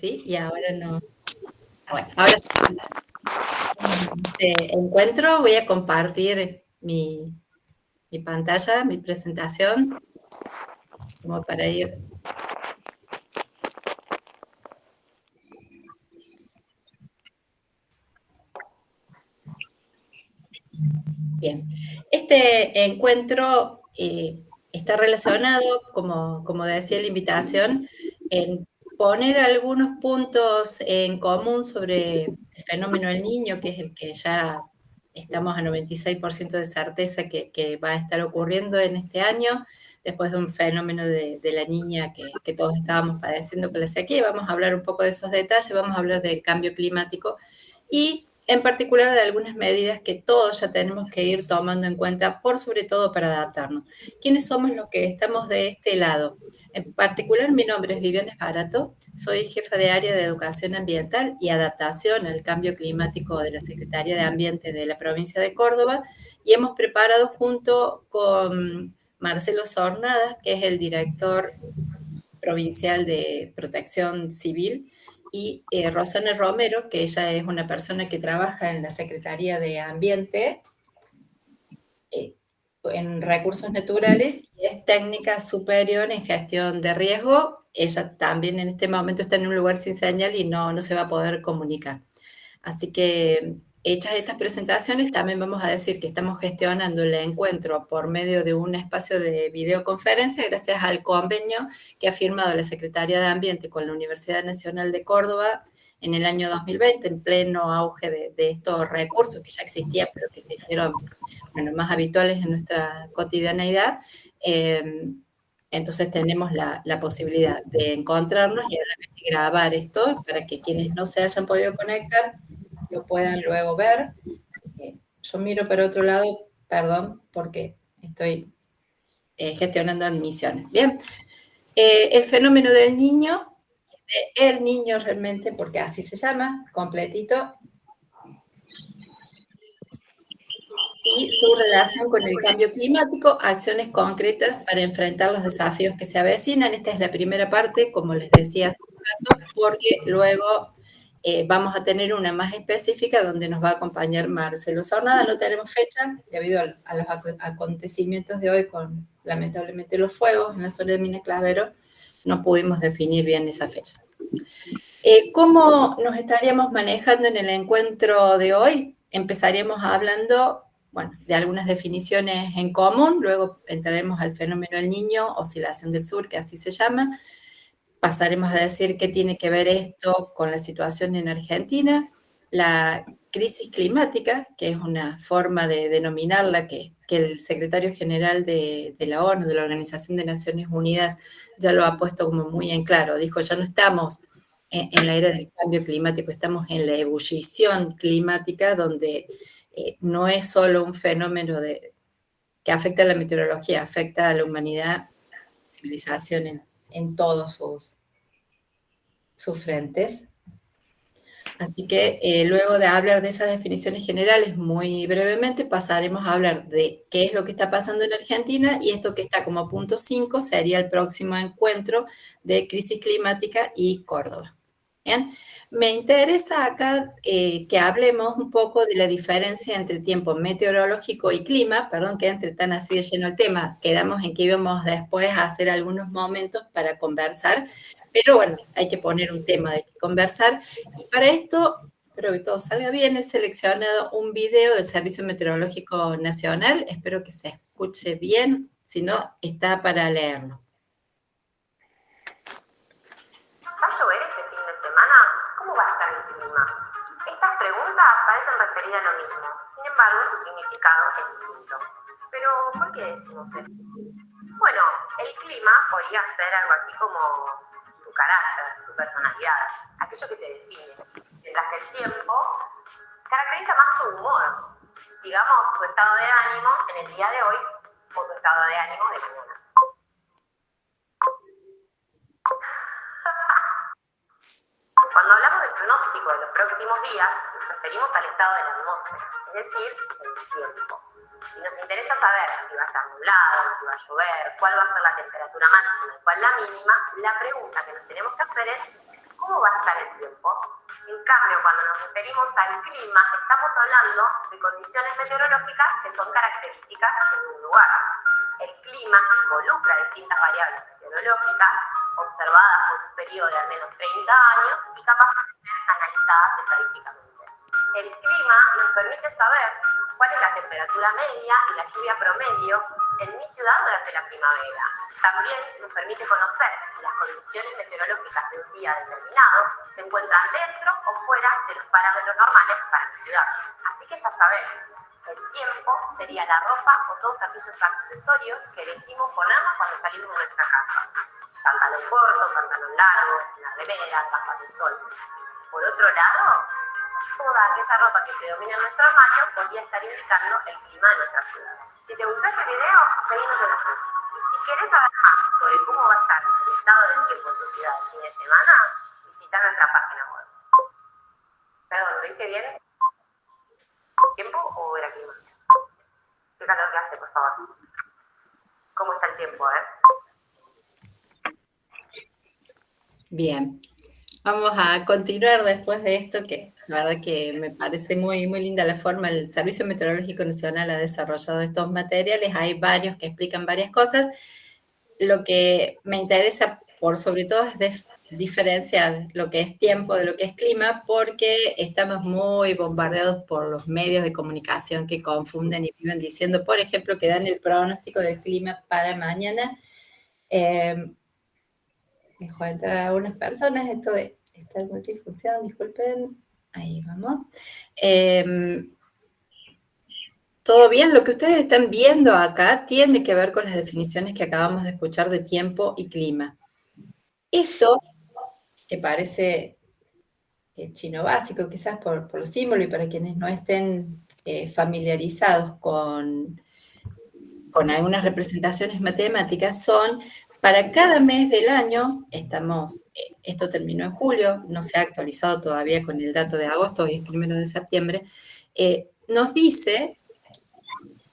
¿sí? Y ahora no. Bueno, ahora sí. Este encuentro, voy a compartir mi pantalla, mi presentación, como para ir. Bien, este encuentro está relacionado, como decía la invitación, en poner algunos puntos en común sobre el fenómeno del niño, que es el que ya estamos a 96% de certeza que va a estar ocurriendo en este año, después de un fenómeno de la niña que todos estábamos padeciendo con la sequía. Vamos a hablar un poco de esos detalles, vamos a hablar del cambio climático y en particular de algunas medidas que todos ya tenemos que ir tomando en cuenta, por sobre todo para adaptarnos. ¿Quiénes somos los que estamos de este lado? En particular, mi nombre es Viviana Barato, soy jefa de área de Educación Ambiental y Adaptación al Cambio Climático de la Secretaría de Ambiente de la provincia de Córdoba y hemos preparado junto con Marcelo Zornada, que es el director provincial de Protección Civil, y Rosana Romero, que ella es una persona que trabaja en la Secretaría de Ambiente en recursos naturales y es técnica superior en gestión de riesgo. Ella también en este momento está en un lugar sin señal y no se va a poder comunicar. Así que, hechas estas presentaciones, también vamos a decir que estamos gestionando el encuentro por medio de un espacio de videoconferencia gracias al convenio que ha firmado la Secretaría de Ambiente con la Universidad Nacional de Córdoba en el año 2020, en pleno auge de estos recursos que ya existían, pero que se hicieron más habituales en nuestra cotidianeidad. Entonces tenemos la posibilidad de encontrarnos y a la vez de grabar esto para que quienes no se hayan podido conectar lo puedan luego ver. Yo miro para otro lado, perdón, porque estoy gestionando admisiones. Bien, el fenómeno del niño, el niño realmente, porque así se llama, completito, y su relación con el cambio climático, acciones concretas para enfrentar los desafíos que se avecinan. Esta es la primera parte, como les decía hace un rato, porque luego vamos a tener una más específica donde nos va a acompañar Marcelo Zornada. No tenemos fecha, debido a los acontecimientos de hoy con, lamentablemente, los fuegos en la zona de Mina Clavero, no pudimos definir bien esa fecha. ¿Cómo nos estaríamos manejando en el encuentro de hoy? Empezaríamos hablando, bueno, de algunas definiciones en común, luego entraremos al fenómeno del niño, oscilación del sur, que así se llama. Pasaremos a decir qué tiene que ver esto con la situación en Argentina, la crisis climática, que es una forma de denominarla que el secretario general de la ONU, de la Organización de Naciones Unidas, ya lo ha puesto como muy en claro. Dijo, ya no estamos en la era del cambio climático, estamos en la ebullición climática, donde no es solo un fenómeno que afecta a la meteorología, afecta a la humanidad, civilización en todos sus frentes. Así que luego de hablar de esas definiciones generales muy brevemente, pasaremos a hablar de qué es lo que está pasando en Argentina y esto que está como punto 5 sería el próximo encuentro de crisis climática y Córdoba. Bien, me interesa acá que hablemos un poco de la diferencia entre tiempo meteorológico y clima, perdón que entre tan así de lleno el tema, quedamos en que íbamos después a hacer algunos momentos para conversar, pero bueno, hay que poner un tema de conversar y para esto, espero que todo salga bien, he seleccionado un video del Servicio Meteorológico Nacional, espero que se escuche bien, si no, está para leerlo. ¿Va a llover este fin de semana? ¿Cómo va a estar el clima? Estas preguntas parecen referir a lo mismo, sin embargo su significado es distinto. Pero, ¿por qué decimos esto? Bueno, el clima podría ser algo así como tu carácter, tu personalidad, aquello que te define, mientras que el tiempo caracteriza más tu humor, digamos tu estado de ánimo en el día de hoy o tu estado de ánimo de mañana. Cuando hablamos del pronóstico de los próximos días, nos referimos al estado de la atmósfera, es decir, el tiempo. Si nos interesa saber si va a estar nublado, si va a llover, cuál va a ser la temperatura máxima y cuál la mínima, la pregunta que nos tenemos que hacer es ¿cómo va a estar En cambio, cuando nos referimos al clima, estamos hablando de condiciones meteorológicas que son características de un lugar. El clima involucra distintas variables meteorológicas observadas por un periodo de al menos 30 años y capaces de ser analizadas estadísticamente. El clima nos permite saber cuál es la temperatura media y la lluvia promedio en mi ciudad durante la primavera. También nos permite conocer si las condiciones meteorológicas de un día determinado se encuentran dentro o fuera de los parámetros normales para mi ciudad. Así que ya sabes, el tiempo sería la ropa o todos aquellos accesorios que elegimos ponernos cuando salimos de nuestra casa. Pantalón corto, pantalón largo, una remera, gafas de sol. Por otro lado, toda aquella ropa que predomina en nuestro armario podría estar indicando el clima de nuestra ciudad. Si te gustó este video, seguinos en las redes. Y si querés saber más sobre cómo va a estar el estado del tiempo en tu ciudad el fin de semana, visita nuestra página web. Perdón, ¿lo dije bien? ¿Tiempo o era clima? Qué calor que hace, por favor. ¿Cómo está el tiempo, Bien. Vamos a continuar después de esto, que la verdad que me parece muy, muy linda la forma. El Servicio Meteorológico Nacional ha desarrollado estos materiales. Hay varios que explican varias cosas. Lo que me interesa, por sobre todo, es diferenciar lo que es tiempo de lo que es clima, porque estamos muy bombardeados por los medios de comunicación que confunden y viven diciendo, por ejemplo, que dan el pronóstico del clima para mañana. Dejó entrar a algunas personas, esto de esta multifunción, disculpen, ahí vamos. Todo bien, lo que ustedes están viendo acá tiene que ver con las definiciones que acabamos de escuchar de tiempo y clima. Esto, que parece chino básico, quizás por los símbolos y para quienes no estén familiarizados con algunas representaciones matemáticas, son para cada mes del año. Esto terminó en julio, no se ha actualizado todavía con el dato de agosto, hoy es 1 de septiembre, nos dice,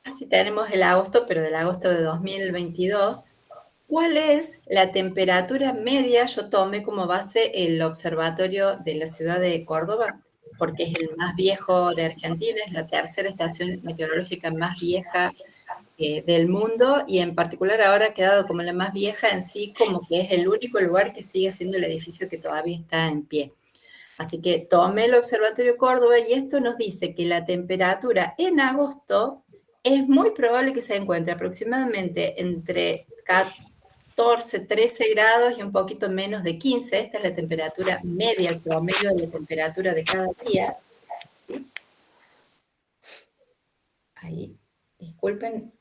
así tenemos el agosto, pero del agosto de 2022, ¿cuál es la temperatura media? Yo tomé como base el observatorio de la ciudad de Córdoba, porque es el más viejo de Argentina, es la tercera estación meteorológica más vieja del mundo, y en particular ahora ha quedado como la más vieja en sí, como que es el único lugar que sigue siendo el edificio que todavía está en pie. Así que tomé el Observatorio Córdoba y esto nos dice que la temperatura en agosto es muy probable que se encuentre aproximadamente entre 14, 13 grados y un poquito menos de 15. Esta es la temperatura media, el promedio de la temperatura de cada día. ¿Sí? Ahí, disculpen.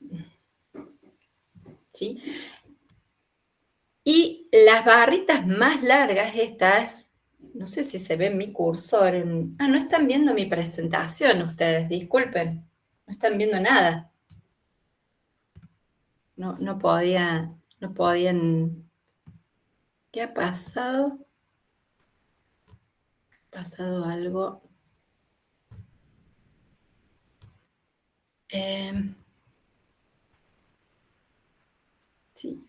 ¿Sí? Y las barritas más largas estas, no sé si se ve en mi cursor. No están viendo mi presentación ustedes, disculpen. No están viendo nada. No podían. ¿Qué ha pasado? ¿Ha pasado algo? Sí.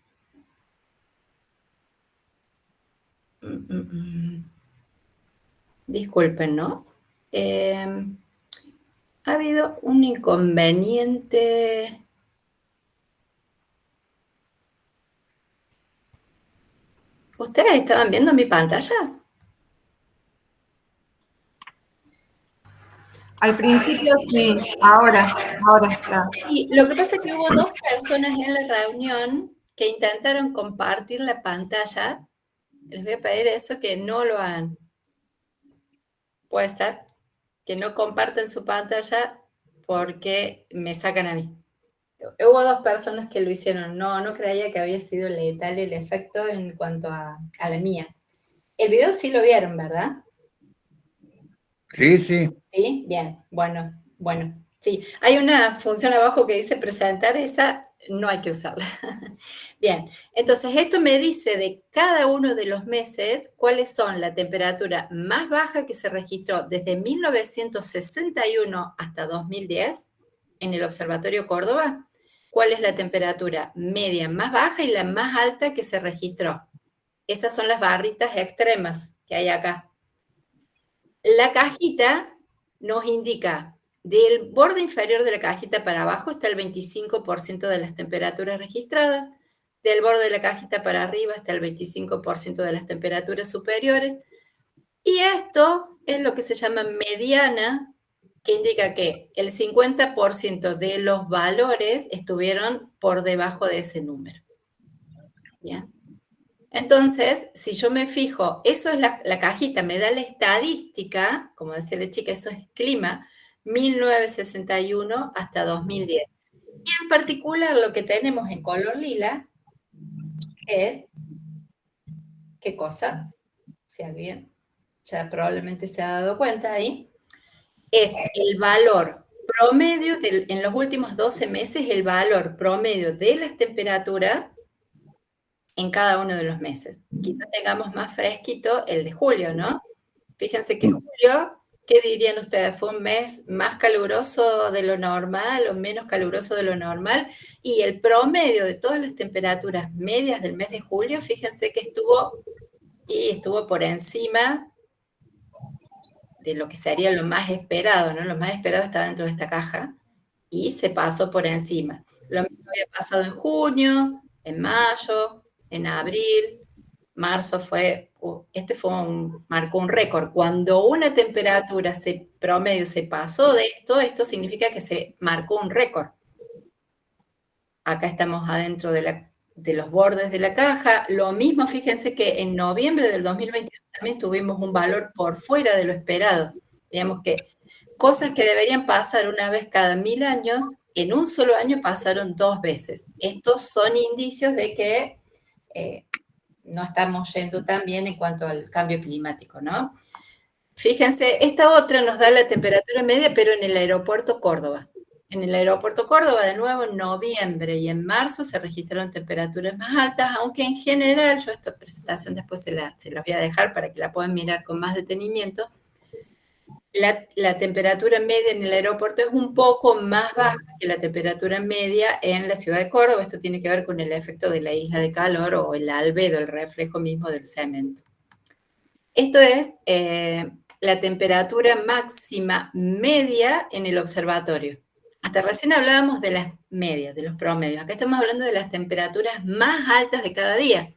Disculpen, ¿no? Ha habido un inconveniente. ¿Ustedes estaban viendo mi pantalla? Al principio sí, ahora está. Sí, lo que pasa es que hubo 2 personas en la reunión que intentaron compartir la pantalla. Les voy a pedir eso, que no lo hagan. Puede ser que no comparten su pantalla porque me sacan a mí. Hubo 2 personas que lo hicieron. No creía que había sido letal el efecto en cuanto a la mía. El video sí lo vieron, ¿verdad? Sí, sí. Sí, bien, bueno. Sí, hay una función abajo que dice presentar, esa no hay que usarla. Bien, entonces esto me dice de cada uno de los meses cuáles son la temperatura más baja que se registró desde 1961 hasta 2010 en el Observatorio Córdoba, cuál es la temperatura media más baja y la más alta que se registró. Esas son las barritas extremas que hay acá. La cajita nos indica, del borde inferior de la cajita para abajo está el 25% de las temperaturas registradas, del borde de la cajita para arriba está el 25% de las temperaturas superiores, y esto es lo que se llama mediana, que indica que el 50% de los valores estuvieron por debajo de ese número. ¿Bien? Entonces, si yo me fijo, eso es la cajita, me da la estadística, como decía la chica, eso es clima, 1961 hasta 2010. Y en particular lo que tenemos en color lila es, ¿qué cosa? Si alguien ya probablemente se ha dado cuenta ahí, es el valor promedio, en los últimos 12 meses, el valor promedio de las temperaturas en cada uno de los meses. Quizás tengamos más fresquito el de julio, ¿no? Fíjense que julio, ¿qué dirían ustedes? ¿Fue un mes más caluroso de lo normal o menos caluroso de lo normal? Y el promedio de todas las temperaturas medias del mes de julio, fíjense que estuvo por encima de lo que sería lo más esperado, ¿no? Lo más esperado está dentro de esta caja y se pasó por encima. Lo mismo había pasado en junio, en mayo, en abril, marzo marcó un récord. Cuando una temperatura promedio se pasó de esto significa que se marcó un récord. Acá estamos adentro de los bordes de la caja. Lo mismo, fíjense que en noviembre del 2022 también tuvimos un valor por fuera de lo esperado. Digamos que cosas que deberían pasar una vez cada 1000 años, en un solo año pasaron 2 veces. Estos son indicios de que no estamos yendo tan bien en cuanto al cambio climático, ¿no? Fíjense, esta otra nos da la temperatura media, pero en el aeropuerto Córdoba. En el aeropuerto Córdoba, de nuevo, en noviembre y en marzo se registraron temperaturas más altas, aunque en general, yo esta presentación después se las voy a dejar para que la puedan mirar con más detenimiento, la temperatura media en el aeropuerto es un poco más baja que la temperatura media en la ciudad de Córdoba. Esto tiene que ver con el efecto de la isla de calor o el albedo, el reflejo mismo del cemento. Esto es la temperatura máxima media en el observatorio. Hasta recién hablábamos de las medias, de los promedios. Acá estamos hablando de las temperaturas más altas de cada día.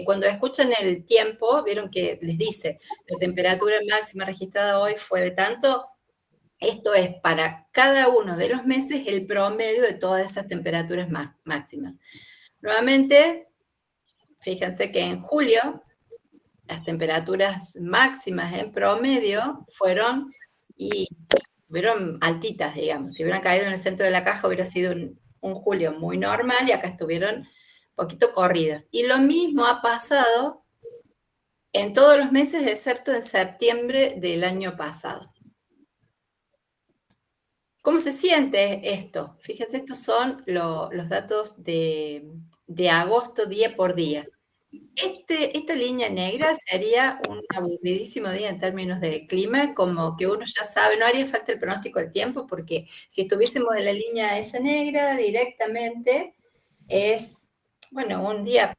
Cuando escuchan el tiempo, vieron que les dice, la temperatura máxima registrada hoy fue de tanto. Esto es para cada uno de los meses el promedio de todas esas temperaturas máximas. Nuevamente, fíjense que en julio las temperaturas máximas en promedio fueron altitas, digamos. Si hubieran caído en el centro de la caja hubiera sido un julio muy normal y acá estuvieron un poquito corridas. Y lo mismo ha pasado en todos los meses excepto en septiembre del año pasado. ¿Cómo se siente esto? Fíjense, estos son los datos de agosto día por día. Esta línea negra sería un aburridísimo día en términos de clima, como que uno ya sabe, no haría falta el pronóstico del tiempo, porque si estuviésemos en la línea esa negra directamente, es, bueno, un día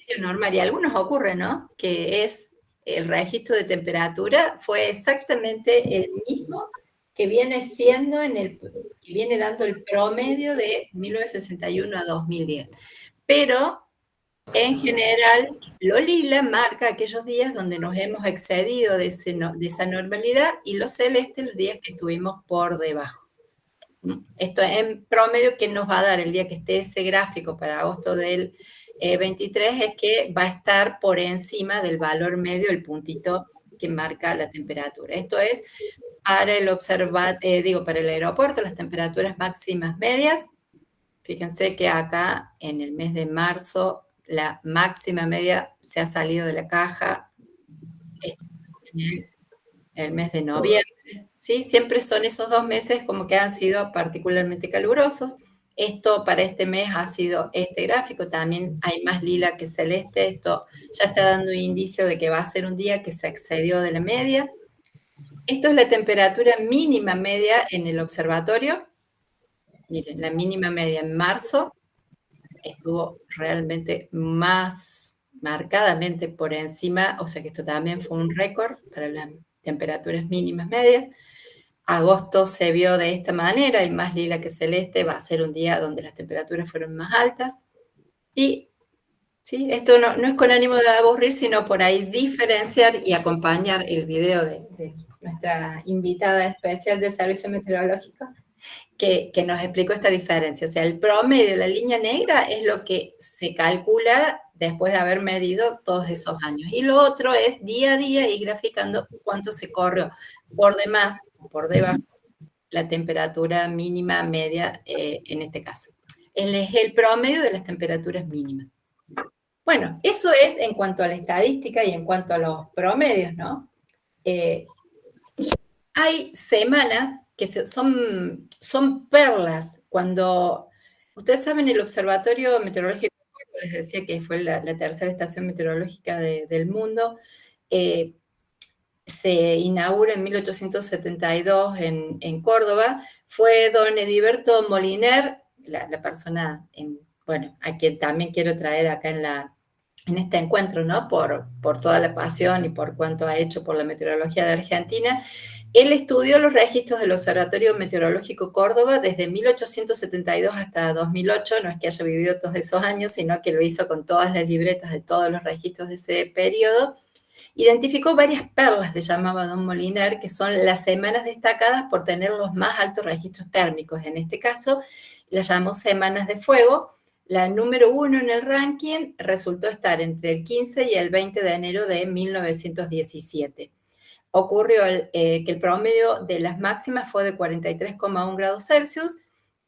medio normal. Y a algunos ocurre, ¿no? Que es el registro de temperatura fue exactamente el mismo que viene siendo que viene dando el promedio de 1961 a 2010. Pero en general, lo lila marca aquellos días donde nos hemos excedido de esa normalidad y lo celeste los días que estuvimos por debajo. Esto en promedio, ¿qué nos va a dar el día que esté ese gráfico para agosto del 23? Es que va a estar por encima del valor medio, el puntito que marca la temperatura. Esto es para para el aeropuerto, las temperaturas máximas medias. Fíjense que acá en el mes de marzo la máxima media se ha salido de la caja en el mes de noviembre, ¿sí? Siempre son esos 2 meses como que han sido particularmente calurosos. Esto para este mes ha sido este gráfico, también hay más lila que celeste, esto ya está dando un indicio de que va a ser un día que se excedió de la media. Esto es la temperatura mínima media en el observatorio. Miren, la mínima media en marzo estuvo realmente más marcadamente por encima, o sea que esto también fue un récord para temperaturas mínimas medias. Agosto se vio de esta manera, y más lila que celeste, va a ser un día donde las temperaturas fueron más altas. Y sí, esto no es con ánimo de aburrir, sino por ahí diferenciar y acompañar el video de nuestra invitada especial del Servicio Meteorológico, que nos explicó esta diferencia. O sea, el promedio, la línea negra, es lo que se calcula después de haber medido todos esos años. Y lo otro es día a día ir graficando cuánto se corrió por demás, por debajo, la temperatura mínima, media, en este caso. Él es el promedio de las temperaturas mínimas. Bueno, eso es en cuanto a la estadística y en cuanto a los promedios, ¿no? Hay semanas que son perlas. Cuando, ustedes saben, el Observatorio Meteorológico, les decía que fue la tercera estación meteorológica del mundo, se inaugura en 1872 en Córdoba. Fue don Ediberto Moliner, la persona, bueno, a quien también quiero traer acá en este encuentro, ¿no? Por toda la pasión y por cuanto ha hecho por la meteorología de Argentina. Él estudió los registros del Observatorio Meteorológico Córdoba desde 1872 hasta 2008, no es que haya vivido todos esos años, sino que lo hizo con todas las libretas de todos los registros de ese periodo. Identificó varias perlas, le llamaba don Moliner, que son las semanas destacadas por tener los más altos registros térmicos. En este caso, las llamó semanas de fuego. La número 1 en el ranking resultó estar entre el 15 y el 20 de enero de 1917. Ocurrió que el promedio de las máximas fue de 43,1 grados Celsius,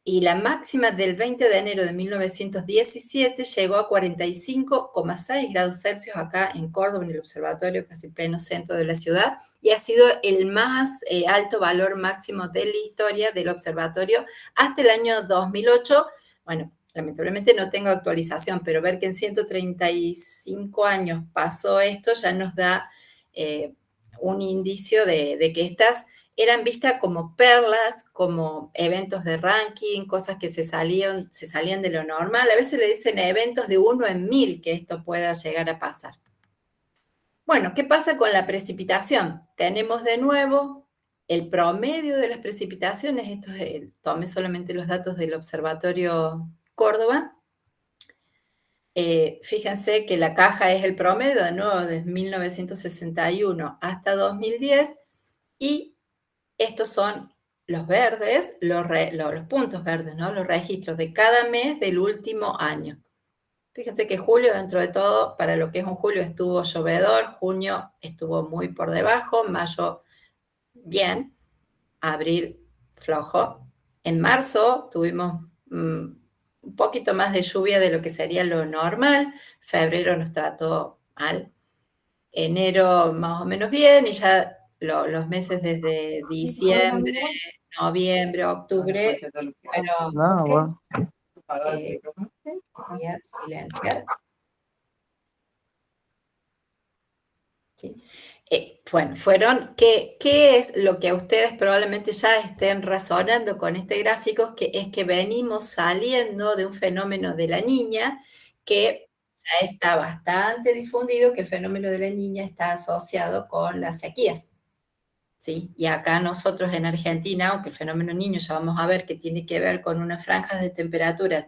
y la máxima del 20 de enero de 1917 llegó a 45,6 grados Celsius acá en Córdoba, en el observatorio, casi pleno centro de la ciudad, y ha sido el más alto valor máximo de la historia del observatorio hasta el año 2008. Bueno, lamentablemente no tengo actualización, pero ver que en 135 años pasó esto ya nos da un indicio de que estas eran vistas como perlas, como eventos de ranking, cosas que se salían de lo normal. A veces le dicen eventos de 1 en 1000 que esto pueda llegar a pasar. Bueno, ¿qué pasa con la precipitación? Tenemos de nuevo el promedio de las precipitaciones. Esto tomé solamente los datos del Observatorio Córdoba. Fíjense que la caja es el promedio, de nuevo, desde 1961 hasta 2010, y estos son los verdes, los puntos verdes, ¿no? Los registros de cada mes del último año. Fíjense que julio, dentro de todo, para lo que es un julio, estuvo llovedor, junio estuvo muy por debajo, mayo bien, abril flojo. En marzo tuvimos un poquito más de lluvia de lo que sería lo normal. Febrero nos trató mal. Enero más o menos bien, y ya los meses desde diciembre, noviembre, octubre, bueno, voy a silenciar. Sí. Bueno, ¿qué es lo que ustedes probablemente ya estén razonando con este gráfico? Que es que venimos saliendo de un fenómeno de la Niña que ya está bastante difundido, que el fenómeno de la Niña está asociado con las sequías. ¿Sí? Y acá nosotros en Argentina, aunque el fenómeno Niño ya vamos a ver que tiene que ver con unas franjas de temperaturas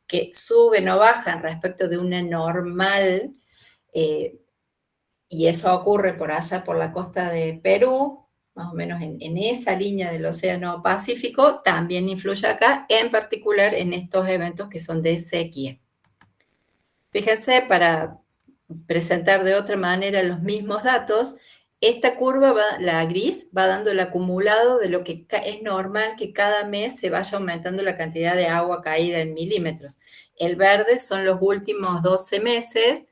que suben o bajan respecto de una normal, y eso ocurre por allá, por la costa de Perú, más o menos en esa línea del Océano Pacífico, también influye acá, en particular en estos eventos que son de sequía. Fíjense, para presentar de otra manera los mismos datos, esta curva, la gris, va dando el acumulado de lo que es normal que cada mes se vaya aumentando la cantidad de agua caída en milímetros. El verde son los últimos 12 meses.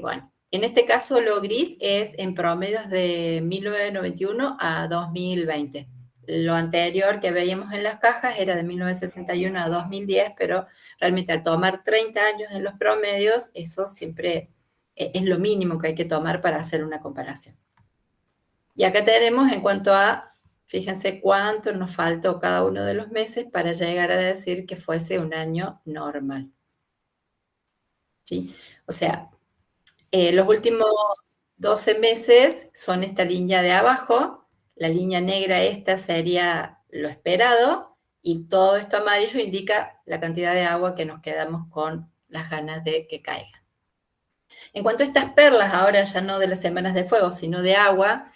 Bueno, en este caso lo gris es en promedios de 1991 a 2020. Lo anterior que veíamos en las cajas era de 1961 a 2010, pero realmente al tomar 30 años en los promedios, eso siempre es lo mínimo que hay que tomar para hacer una comparación. Y acá tenemos en cuanto a, fíjense cuánto nos faltó cada uno de los meses para llegar a decir que fuese un año normal. ¿Sí? O sea, los últimos 12 meses son esta línea de abajo, la línea negra esta sería lo esperado, y todo esto amarillo indica la cantidad de agua que nos quedamos con las ganas de que caiga. En cuanto a estas perlas, ahora ya no de las semanas de fuego, sino de agua,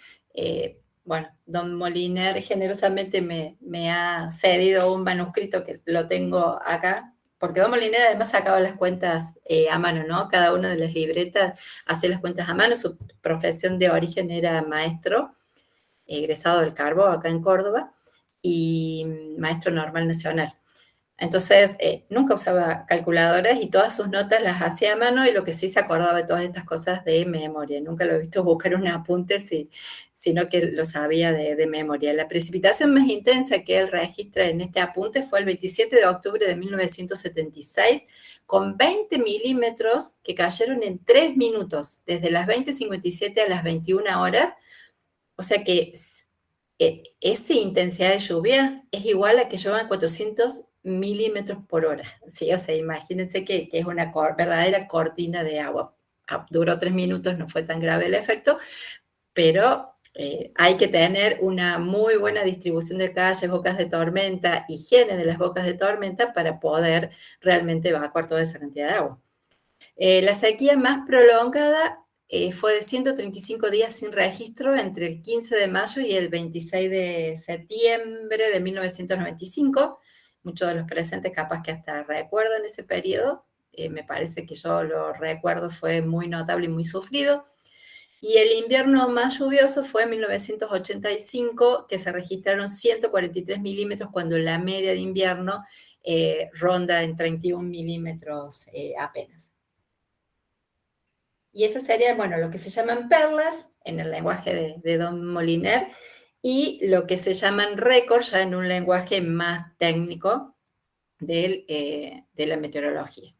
bueno, don Moliner generosamente me ha cedido un manuscrito que lo tengo acá, porque don Moliner además sacaba las cuentas a mano, ¿no? Cada una de las libretas hacía las cuentas a mano, su profesión de origen era maestro, egresado del Carbo acá en Córdoba, y maestro normal nacional. Entonces, nunca usaba calculadoras y todas sus notas las hacía a mano, y lo que sí se acordaba de todas estas cosas de memoria. Nunca lo he visto buscar un apunte, sino que lo sabía de memoria. La precipitación más intensa que él registra en este apunte fue el 27 de octubre de 1976, con 20 milímetros que cayeron en 3 minutos, desde las 20:57 a las 21 horas. O sea que esa intensidad de lluvia es igual a que lluevan 400 milímetros por hora, ¿sí? O sea, imagínense que es una verdadera cortina de agua. Duró 3 minutos, no fue tan grave el efecto, pero hay que tener una muy buena distribución de calles, bocas de tormenta, higiene de las bocas de tormenta para poder realmente evacuar toda esa cantidad de agua. La sequía más prolongada fue de 135 días sin registro entre el 15 de mayo y el 26 de septiembre de 1995. Muchos de los presentes capaz que hasta recuerdan ese periodo. Me parece que yo lo recuerdo, fue muy notable y muy sufrido. Y el invierno más lluvioso fue en 1985, que se registraron 143 milímetros, cuando la media de invierno ronda en 31 milímetros apenas. Y esas serían, bueno, lo que se llaman perlas en el lenguaje de don Moliner, y lo que se llaman récords ya en un lenguaje más técnico de la meteorología.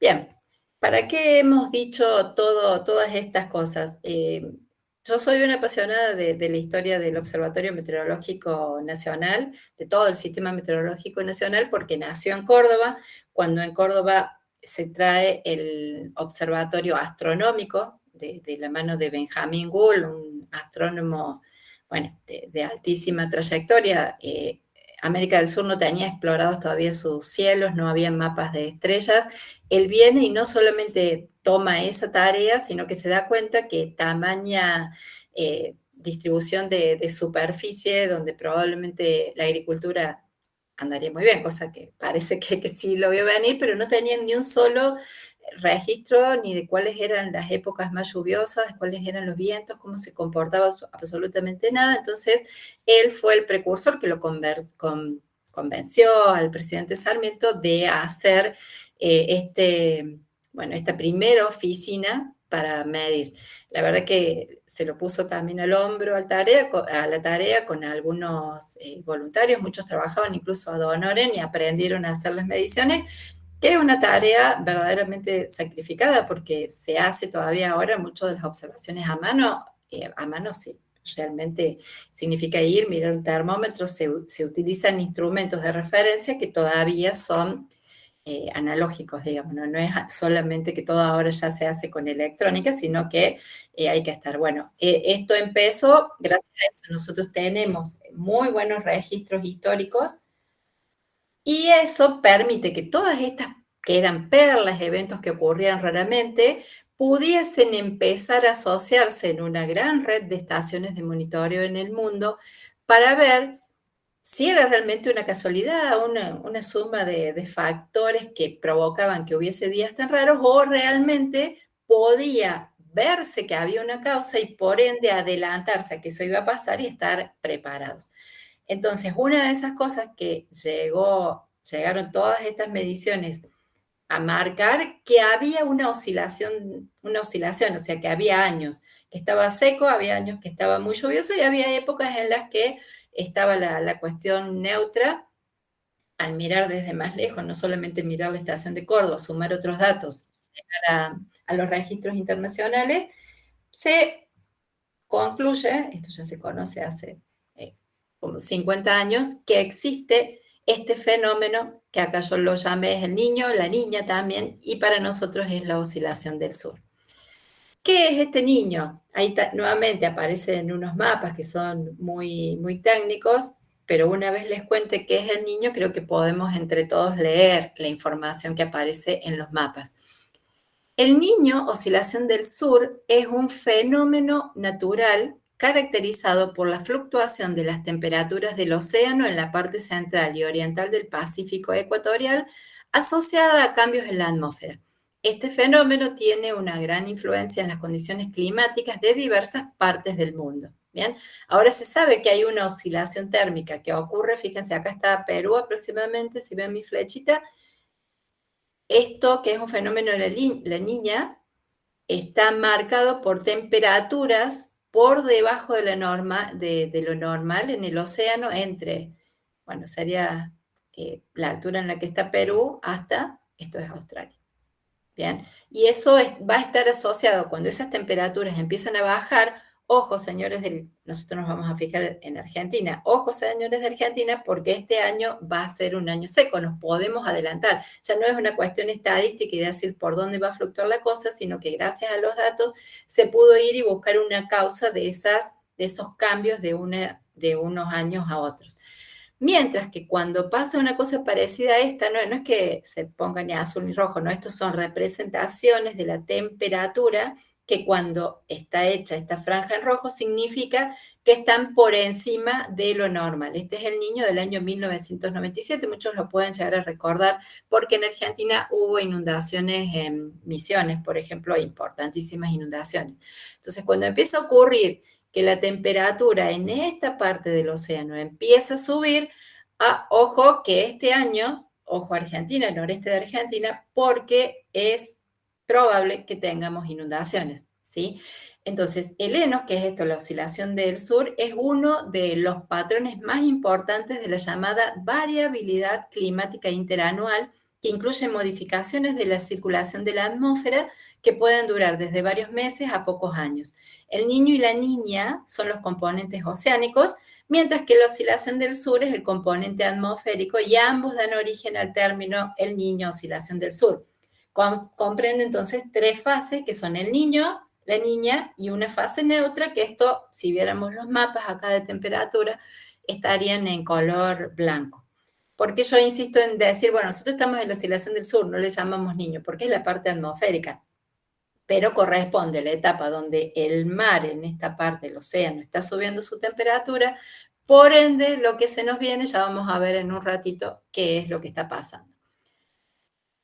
Bien, ¿para qué hemos dicho todas estas cosas? Yo soy una apasionada de la historia del Observatorio Meteorológico Nacional, de todo el Sistema Meteorológico Nacional, porque nació en Córdoba, cuando en Córdoba se trae el Observatorio Astronómico de la mano de Benjamín Gould, un astrónomo, bueno, de altísima trayectoria. América del Sur no tenía explorados todavía sus cielos, no había mapas de estrellas. Él viene y no solamente toma esa tarea, sino que se da cuenta que tamaña distribución de superficie, donde probablemente la agricultura andaría muy bien, cosa que parece que sí lo vio venir, pero no tenían ni un solo registro ni de cuáles eran las épocas más lluviosas, cuáles eran los vientos, cómo se comportaba absolutamente nada. Entonces, él fue el precursor que lo convenció al presidente Sarmiento de hacer esta primera oficina para medir. La verdad que se lo puso también al hombro a la tarea con algunos voluntarios, muchos trabajaban incluso ad honorem y aprendieron a hacer las mediciones, que es una tarea verdaderamente sacrificada, porque se hace todavía ahora mucho de las observaciones a mano sí, realmente significa ir, mirar un termómetro, se utilizan instrumentos de referencia que todavía son analógicos, digamos, no es solamente que todo ahora ya se hace con electrónica, sino que hay que estar, bueno, esto empezó, gracias a eso nosotros tenemos muy buenos registros históricos, y eso permite que todas estas que eran perlas, eventos que ocurrían raramente, pudiesen empezar a asociarse en una gran red de estaciones de monitoreo en el mundo para ver si era realmente una casualidad, una suma de factores que provocaban que hubiese días tan raros, o realmente podía verse que había una causa y por ende adelantarse a que eso iba a pasar y estar preparados. Entonces, una de esas cosas que llegaron todas estas mediciones a marcar, que había una oscilación, o sea, que había años que estaba seco, había años que estaba muy lluvioso, y había épocas en las que estaba la cuestión neutra. Al mirar desde más lejos, no solamente mirar la estación de Córdoba, sumar otros datos, llegar a los registros internacionales, se concluye, esto ya se conoce hace como 50 años, que existe este fenómeno que acá yo lo llamé el niño, la niña también, y para nosotros es la oscilación del sur. ¿Qué es este niño? Ahí nuevamente aparecen unos mapas que son muy, muy técnicos, pero una vez les cuente qué es el niño, creo que podemos entre todos leer la información que aparece en los mapas. El Niño, oscilación del sur, es un fenómeno natural caracterizado por la fluctuación de las temperaturas del océano en la parte central y oriental del Pacífico ecuatorial, asociada a cambios en la atmósfera. Este fenómeno tiene una gran influencia en las condiciones climáticas de diversas partes del mundo. Bien, ahora se sabe que hay una oscilación térmica que ocurre, fíjense, acá está Perú aproximadamente, si ven mi flechita. Esto, que es un fenómeno de la niña, está marcado por temperaturas por debajo de, de lo normal en el océano entre, bueno, sería la altura en la que está Perú hasta, esto es Australia. Bien, y eso va a estar asociado cuando esas temperaturas empiezan a bajar. Ojo, señores, nosotros nos vamos a fijar en Argentina. Ojo, señores de Argentina, porque este año va a ser un año seco, nos podemos adelantar. Ya no es una cuestión estadística y decir por dónde va a fluctuar la cosa, sino que gracias a los datos se pudo ir y buscar una causa de esos cambios de unos años a otros. Mientras que cuando pasa una cosa parecida a esta, no es que se ponga ni azul ni rojo, no, estos son representaciones de la temperatura que cuando está hecha esta franja en rojo significa que están por encima de lo normal. Este es el Niño del año 1997, muchos lo pueden llegar a recordar porque en Argentina hubo inundaciones en Misiones, por ejemplo, importantísimas inundaciones. Entonces, cuando empieza a ocurrir que la temperatura en esta parte del océano empieza a subir, ojo que este año, ojo Argentina, el noreste de Argentina, porque es probable que tengamos inundaciones, ¿sí? Entonces, el ENOS, que es esto, la oscilación del sur, es uno de los patrones más importantes de la llamada variabilidad climática interanual, que incluye modificaciones de la circulación de la atmósfera que pueden durar desde varios meses a pocos años. El niño y la niña son los componentes oceánicos, mientras que la oscilación del sur es el componente atmosférico y ambos dan origen al término el niño, oscilación del sur. Comprende entonces tres fases que son el niño, la niña y una fase neutra, que esto, si viéramos los mapas acá de temperatura, estarían en color blanco. ¿Por qué yo insisto en decir, bueno, nosotros estamos en la oscilación del sur, no le llamamos niño? Porque es la parte atmosférica, pero corresponde a la etapa donde el mar en esta parte del océano está subiendo su temperatura, por ende lo que se nos viene, ya vamos a ver en un ratito qué es lo que está pasando.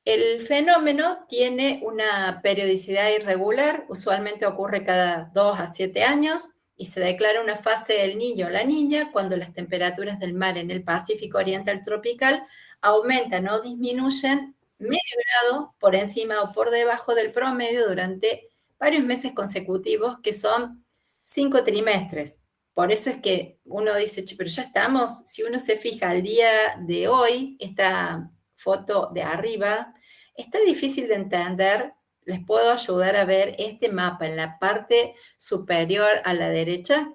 El fenómeno tiene una periodicidad irregular, usualmente ocurre cada 2 a 7 años y se declara una fase del niño o la niña cuando las temperaturas del mar en el Pacífico Oriental Tropical aumentan o disminuyen medio grado por encima o por debajo del promedio durante varios meses consecutivos, que son 5 trimestres. Por eso es que uno dice, pero ya estamos, si uno se fija al día de hoy, esta foto de arriba, está difícil de entender. Les puedo ayudar a ver este mapa en la parte superior a la derecha.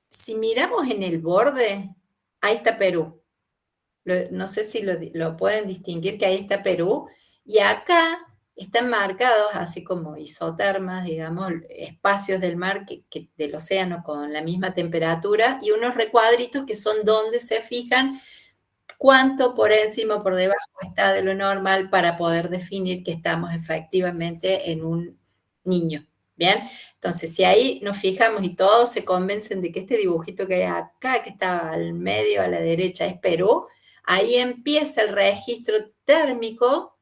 Si miramos en el borde, ahí está Perú. No sé si lo pueden distinguir, que ahí está Perú. Y acá están marcados, así como isotermas, digamos, espacios del mar, del océano con la misma temperatura, y unos recuadritos que son donde se fijan cuánto por encima o por debajo está de lo normal para poder definir que estamos efectivamente en un niño. ¿Bien? Entonces, si ahí nos fijamos y todos se convencen de que este dibujito que hay acá, que está al medio, a la derecha, es Perú, ahí empieza el registro térmico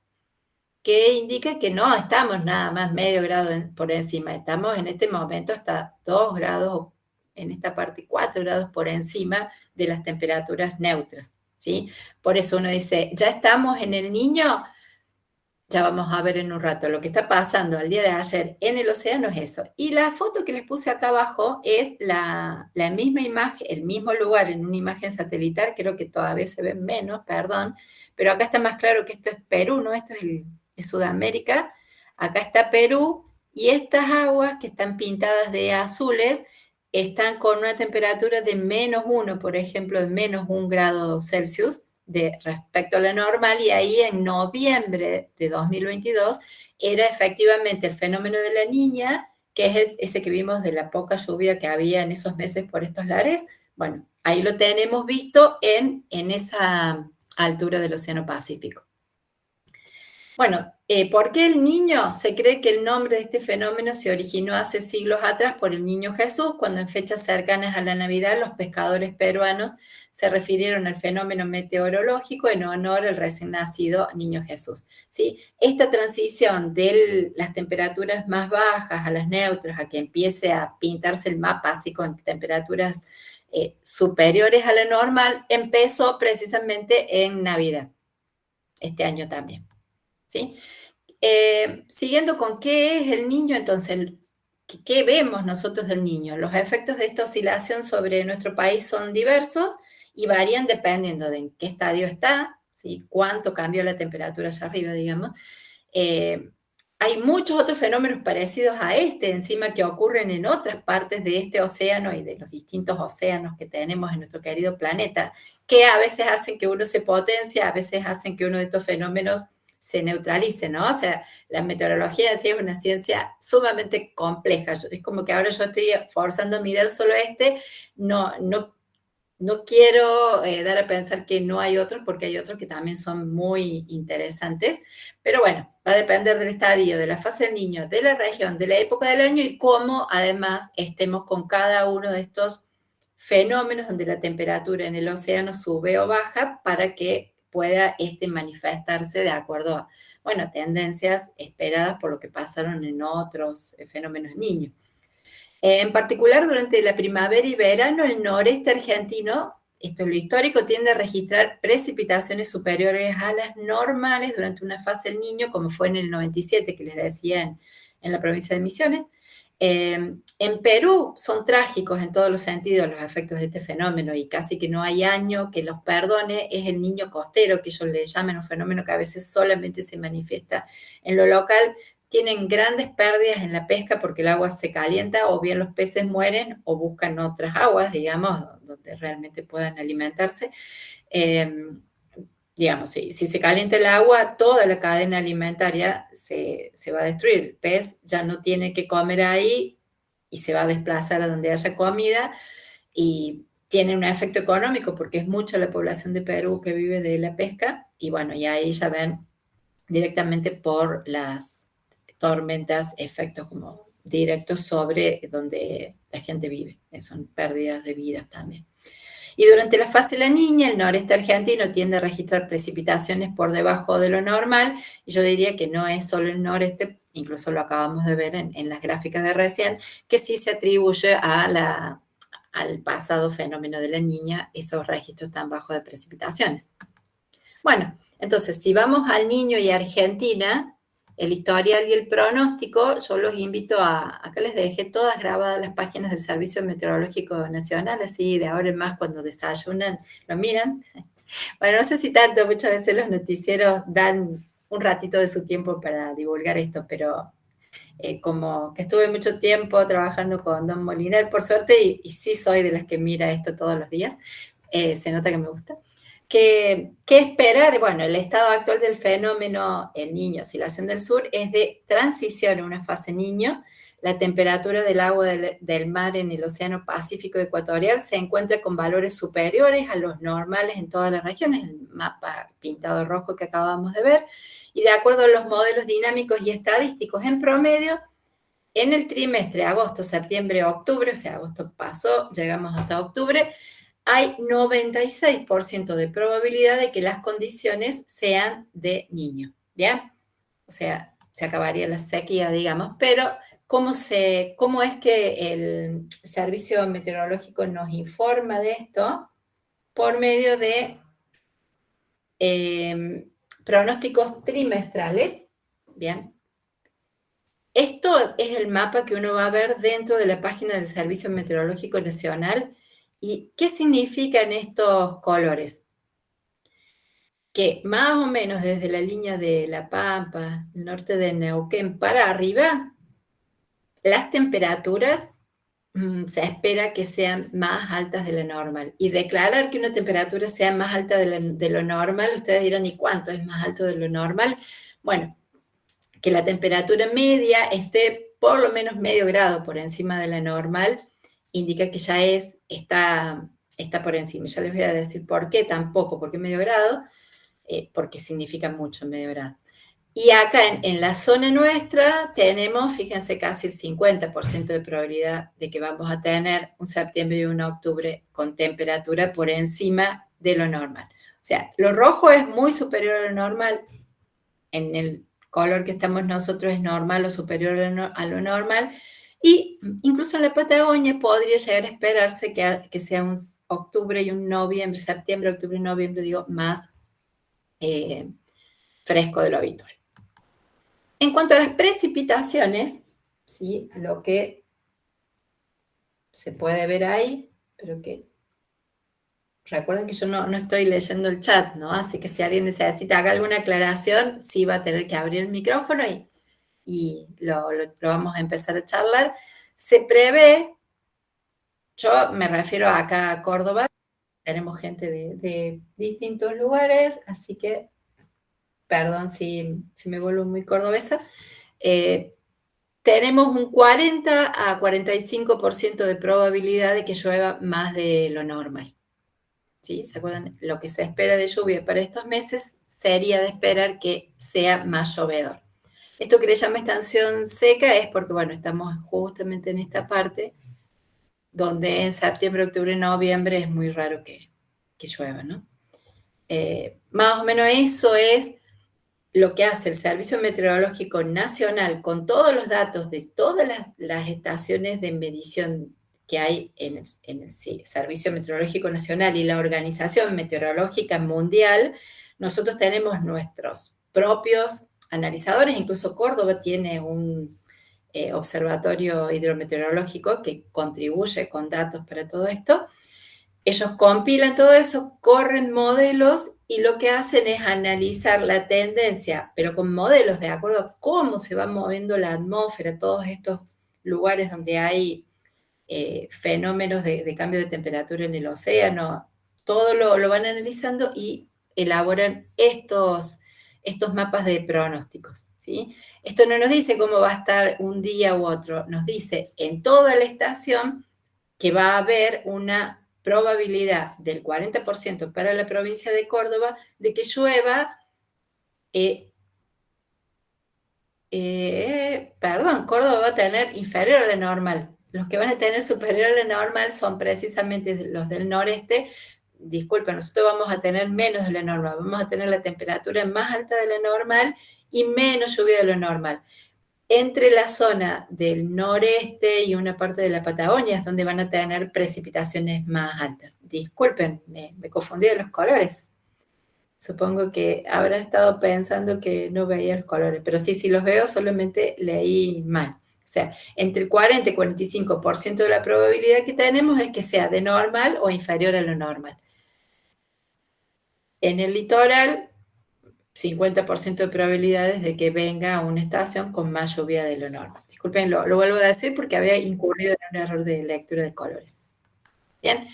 que indica que no estamos nada más medio grado por encima, estamos en este momento hasta 2 grados, en esta parte 4 grados por encima de las temperaturas neutras, ¿sí? Por eso uno dice, ya estamos en el niño, ya vamos a ver en un rato. Lo que está pasando al día de ayer en el océano es eso. Y la foto que les puse acá abajo es la misma imagen, el mismo lugar en una imagen satelital, creo que todavía se ve menos, perdón, pero acá está más claro que esto es Perú, ¿no? Esto es Sudamérica. Acá está Perú y estas aguas que están pintadas de azules están con una temperatura de -1, por ejemplo, de -1 grado Celsius, respecto a la normal, y ahí en noviembre de 2022 era efectivamente el fenómeno de la niña, que es ese que vimos de la poca lluvia que había en esos meses por estos lares. Bueno, ahí lo tenemos visto en esa altura del Océano Pacífico. Bueno, ¿por qué el niño? Se cree que el nombre de este fenómeno se originó hace siglos atrás por el niño Jesús, cuando en fechas cercanas a la Navidad los pescadores peruanos se refirieron al fenómeno meteorológico en honor al recién nacido niño Jesús. ¿Sí? Esta transición de las temperaturas más bajas a las neutras, a que empiece a pintarse el mapa así con temperaturas superiores a la normal, empezó precisamente en Navidad, este año también. ¿Sí? Siguiendo con qué es el niño, entonces, ¿qué vemos nosotros del niño? Los efectos de esta oscilación sobre nuestro país son diversos y varían dependiendo de en qué estadio está, ¿sí? Cuánto cambió la temperatura allá arriba, digamos. Hay muchos otros fenómenos parecidos a este, encima, que ocurren en otras partes de este océano y de los distintos océanos que tenemos en nuestro querido planeta, que a veces hacen que uno se potencie, a veces hacen que uno de estos fenómenos se neutralice, ¿no? O sea, la meteorología en sí es una ciencia sumamente compleja. Es como que ahora yo estoy forzando a mirar solo no quiero dar a pensar que no hay otros, porque hay otros que también son muy interesantes, pero bueno, va a depender del estadio, de la fase del niño, de la región, de la época del año y cómo además estemos con cada uno de estos fenómenos donde la temperatura en el océano sube o baja para que pueda manifestarse de acuerdo a, bueno, tendencias esperadas por lo que pasaron en otros fenómenos niños. En particular, durante la primavera y verano, el noreste argentino, esto es lo histórico, tiende a registrar precipitaciones superiores a las normales durante una fase del Niño, como fue en el 97, que les decía en la provincia de Misiones. En Perú son trágicos en todos los sentidos los efectos de este fenómeno y casi que no hay año que los perdone. Es el niño costero, que ellos le llaman, un fenómeno que a veces solamente se manifiesta en lo local. Tienen grandes pérdidas en la pesca porque el agua se calienta, o bien los peces mueren o buscan otras aguas, digamos, donde realmente puedan alimentarse. Digamos, si se calienta el agua, toda la cadena alimentaria se va a destruir. El pez ya no tiene que comer ahí y se va a desplazar a donde haya comida, y tiene un efecto económico porque es mucha la población de Perú que vive de la pesca, y bueno, y ahí ya ven directamente por las tormentas efectos como directos sobre donde la gente vive. Son pérdidas de vidas también. Y durante la fase de la niña, el noreste argentino tiende a registrar precipitaciones por debajo de lo normal, y yo diría que no es solo el noreste, incluso lo acabamos de ver en las gráficas de recién, que sí se atribuye al pasado fenómeno de la niña, esos registros tan bajos de precipitaciones. Bueno, entonces, si vamos al niño y a Argentina, el historial y el pronóstico, yo los invito acá les dejé todas grabadas las páginas del Servicio Meteorológico Nacional, así de ahora en más cuando desayunan, lo miran. Bueno, no sé si tanto, muchas veces los noticieros dan un ratito de su tiempo para divulgar esto, pero como que estuve mucho tiempo trabajando con Don Molinar, por suerte, y sí soy de las que mira esto todos los días, se nota que me gusta. ¿Qué esperar? Bueno, el estado actual del fenómeno El Niño, oscilación del sur, es de transición a una fase niño. La temperatura del agua del mar en el Océano Pacífico Ecuatorial se encuentra con valores superiores a los normales en todas las regiones, el mapa pintado rojo que acabamos de ver, y de acuerdo a los modelos dinámicos y estadísticos, en promedio, en el trimestre agosto, septiembre, octubre, o sea, agosto pasó, llegamos hasta octubre, hay 96% de probabilidad de que las condiciones sean de niño, ¿bien? O sea, se acabaría la sequía, digamos, pero ¿cómo es que el Servicio Meteorológico nos informa de esto? Por medio de pronósticos trimestrales, ¿bien? Esto es el mapa que uno va a ver dentro de la página del Servicio Meteorológico Nacional. ¿Y qué significan estos colores? Que más o menos desde la línea de La Pampa, el norte de Neuquén para arriba, las temperaturas se espera que sean más altas de lo normal. Y declarar que una temperatura sea más alta de lo normal, ustedes dirán, ¿y cuánto es más alto de lo normal? Bueno, que la temperatura media esté por lo menos medio grado por encima de la normal, indica que ya está por encima. Ya les voy a decir por qué, tampoco, porque medio grado, porque significa mucho medio grado. Y acá en la zona nuestra tenemos, fíjense, casi el 50% de probabilidad de que vamos a tener un septiembre y un octubre con temperatura por encima de lo normal. O sea, lo rojo es muy superior a lo normal. En el color que estamos nosotros es normal o superior a lo normal. Y incluso en la Patagonia podría llegar a esperarse que sea un octubre y un noviembre, septiembre, octubre y noviembre, digo, más fresco de lo habitual. En cuanto a las precipitaciones, ¿sí? Lo que se puede ver ahí, pero que recuerden que yo no estoy leyendo el chat, ¿no? Así que si alguien necesita haga alguna aclaración, sí va a tener que abrir el micrófono y lo vamos a empezar a charlar. Se prevé, yo me refiero acá a Córdoba, tenemos gente de distintos lugares, así que, perdón si me vuelvo muy cordobesa, tenemos un 40 a 45% de probabilidad de que llueva más de lo normal. ¿Sí? ¿Se acuerdan? Lo que se espera de lluvia para estos meses sería de esperar que sea más llovedor. Esto que le llama estación seca es porque, bueno, estamos justamente en esta parte donde en septiembre, octubre, noviembre es muy raro que llueva, ¿no? Más o menos eso es lo que hace el Servicio Meteorológico Nacional con todos los datos de todas las estaciones de medición que hay en el Servicio Meteorológico Nacional y la Organización Meteorológica Mundial. Nosotros tenemos nuestros propios analizadores, incluso Córdoba tiene un observatorio hidrometeorológico que contribuye con datos para todo esto. Ellos compilan todo eso, corren modelos y lo que hacen es analizar la tendencia, pero con modelos de acuerdo a cómo se va moviendo la atmósfera, todos estos lugares donde hay fenómenos de cambio de temperatura en el océano, todo lo van analizando y elaboran estos mapas de pronósticos, ¿sí? Esto no nos dice cómo va a estar un día u otro, nos dice en toda la estación que va a haber una probabilidad del 40% para la provincia de Córdoba de que llueva, Córdoba va a tener inferior a la normal. Los que van a tener superior a la normal son precisamente los del noreste. Disculpen, nosotros vamos a tener menos de la normal, vamos a tener la temperatura más alta de la normal y menos lluvia de lo normal. Entre la zona del noreste y una parte de la Patagonia es donde van a tener precipitaciones más altas. Disculpen, me confundí de los colores. Supongo que habrá estado pensando que no veía los colores, pero sí los veo, solamente leí mal. O sea, entre el 40 y 45% de la probabilidad que tenemos es que sea de normal o inferior a lo normal. En el litoral, 50% de probabilidades de que venga una estación con más lluvia de lo normal. Disculpen, lo vuelvo a decir porque había incurrido en un error de lectura de colores. Bien.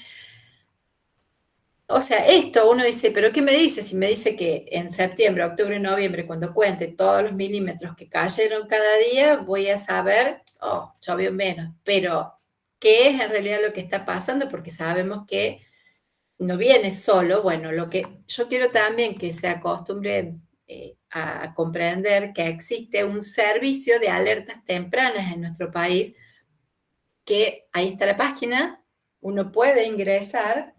O sea, esto uno dice, ¿pero qué me dice? Si me dice que en septiembre, octubre, noviembre, cuando cuente todos los milímetros que cayeron cada día, voy a saber, llovió menos. Pero, ¿qué es en realidad lo que está pasando? Porque sabemos que no viene solo. Bueno, lo que yo quiero también que se acostumbre a comprender que existe un servicio de alertas tempranas en nuestro país, que ahí está la página, uno puede ingresar.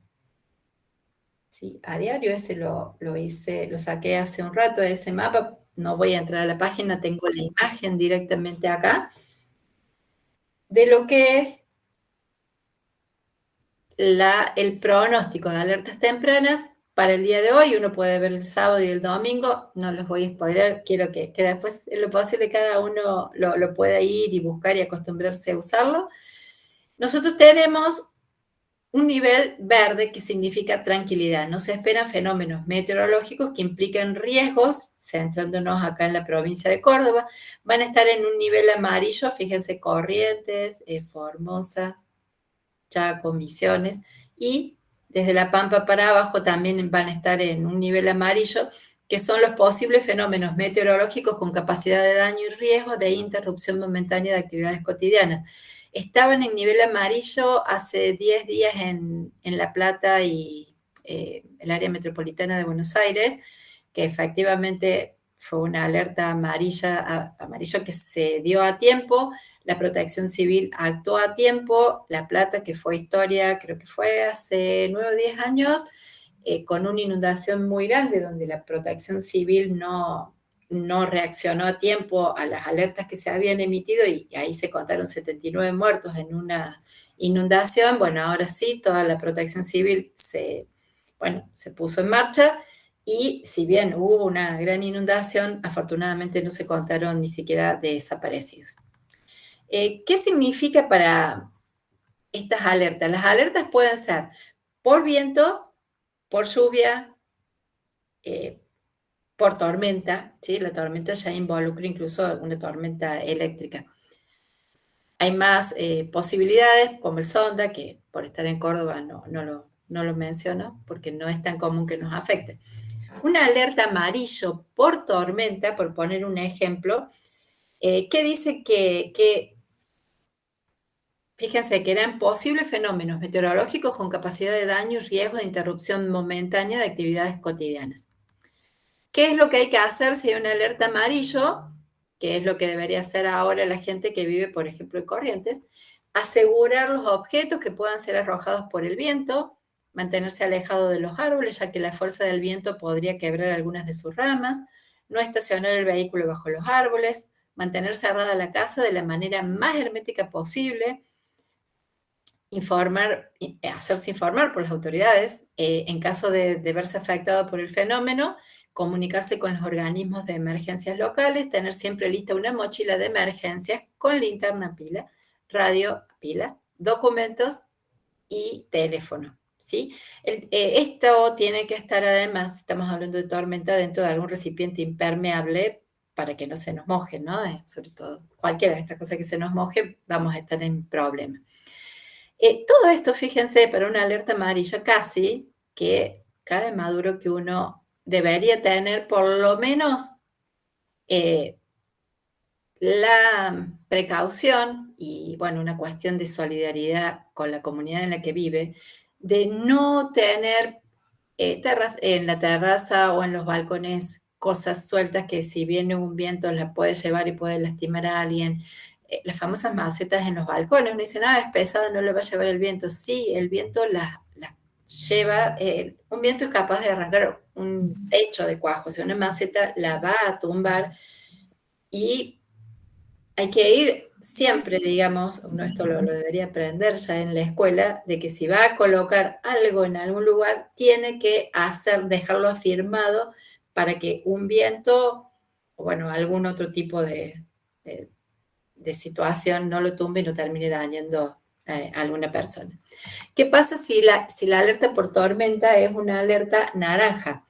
Sí, a diario ese lo hice, lo saqué hace un rato de ese mapa, no voy a entrar a la página, tengo la imagen directamente acá, de lo que es el pronóstico de alertas tempranas para el día de hoy. Uno puede ver el sábado y el domingo, no los voy a spoiler, quiero que después en lo posible cada uno lo pueda ir y buscar y acostumbrarse a usarlo. Nosotros tenemos un nivel verde que significa tranquilidad. No se esperan fenómenos meteorológicos que implican riesgos, centrándonos acá en la provincia de Córdoba. Van a estar en un nivel amarillo, fíjense, Corrientes, Formosa, Chaco, Misiones, y desde La Pampa para abajo también van a estar en un nivel amarillo, que son los posibles fenómenos meteorológicos con capacidad de daño y riesgo de interrupción momentánea de actividades cotidianas. Estaban en nivel amarillo hace 10 días en La Plata y el área metropolitana de Buenos Aires, que efectivamente fue una alerta amarillo que se dio a tiempo, la Protección Civil actuó a tiempo, La Plata, que fue historia, creo que fue hace 9 o 10 años, con una inundación muy grande donde la Protección Civil no reaccionó a tiempo a las alertas que se habían emitido y ahí se contaron 79 muertos en una inundación. Bueno, ahora sí, toda la Protección Civil se puso en marcha y si bien hubo una gran inundación, afortunadamente no se contaron ni siquiera desaparecidos. ¿Qué significa para estas alertas? Las alertas pueden ser por viento, por lluvia, por tormenta, ¿sí? La tormenta ya involucra incluso una tormenta eléctrica. Hay más posibilidades, como el Sonda, que por estar en Córdoba no lo menciono, porque no es tan común que nos afecte. Una alerta amarillo por tormenta, por poner un ejemplo, que dice que fíjense que eran posibles fenómenos meteorológicos con capacidad de daño y riesgo de interrupción momentánea de actividades cotidianas. ¿Qué es lo que hay que hacer si hay una alerta amarillo? Que es lo que debería hacer ahora la gente que vive, por ejemplo, en Corrientes. Asegurar los objetos que puedan ser arrojados por el viento, mantenerse alejado de los árboles, ya que la fuerza del viento podría quebrar algunas de sus ramas, no estacionar el vehículo bajo los árboles, mantener cerrada la casa de la manera más hermética posible, hacerse informar por las autoridades, en caso de verse afectado por el fenómeno, comunicarse con los organismos de emergencias locales, tener siempre lista una mochila de emergencias con linterna pila, radio pila, documentos y teléfono, ¿sí? Esto tiene que estar además, estamos hablando de tormenta, dentro de algún recipiente impermeable para que no se nos moje, ¿no? Sobre todo, cualquiera de estas cosas que se nos moje, vamos a estar en problema. Todo esto, fíjense, para una alerta amarilla casi, que cada maduro que uno debería tener por lo menos la precaución y, bueno, una cuestión de solidaridad con la comunidad en la que vive, de no tener en la terraza o en los balcones cosas sueltas que si viene un viento las puede llevar y puede lastimar a alguien. Las famosas macetas en los balcones, uno dice, es pesado, no le va a llevar el viento. Sí, el viento las lleva, un viento es capaz de arrancar un techo de cuajo, o sea, una maceta la va a tumbar y hay que ir siempre, digamos, uno esto lo debería aprender ya en la escuela, de que si va a colocar algo en algún lugar, tiene que dejarlo afirmado para que un viento, o bueno, algún otro tipo de situación no lo tumbe y no termine dañando a alguna persona. ¿Qué pasa si la alerta por tormenta es una alerta naranja?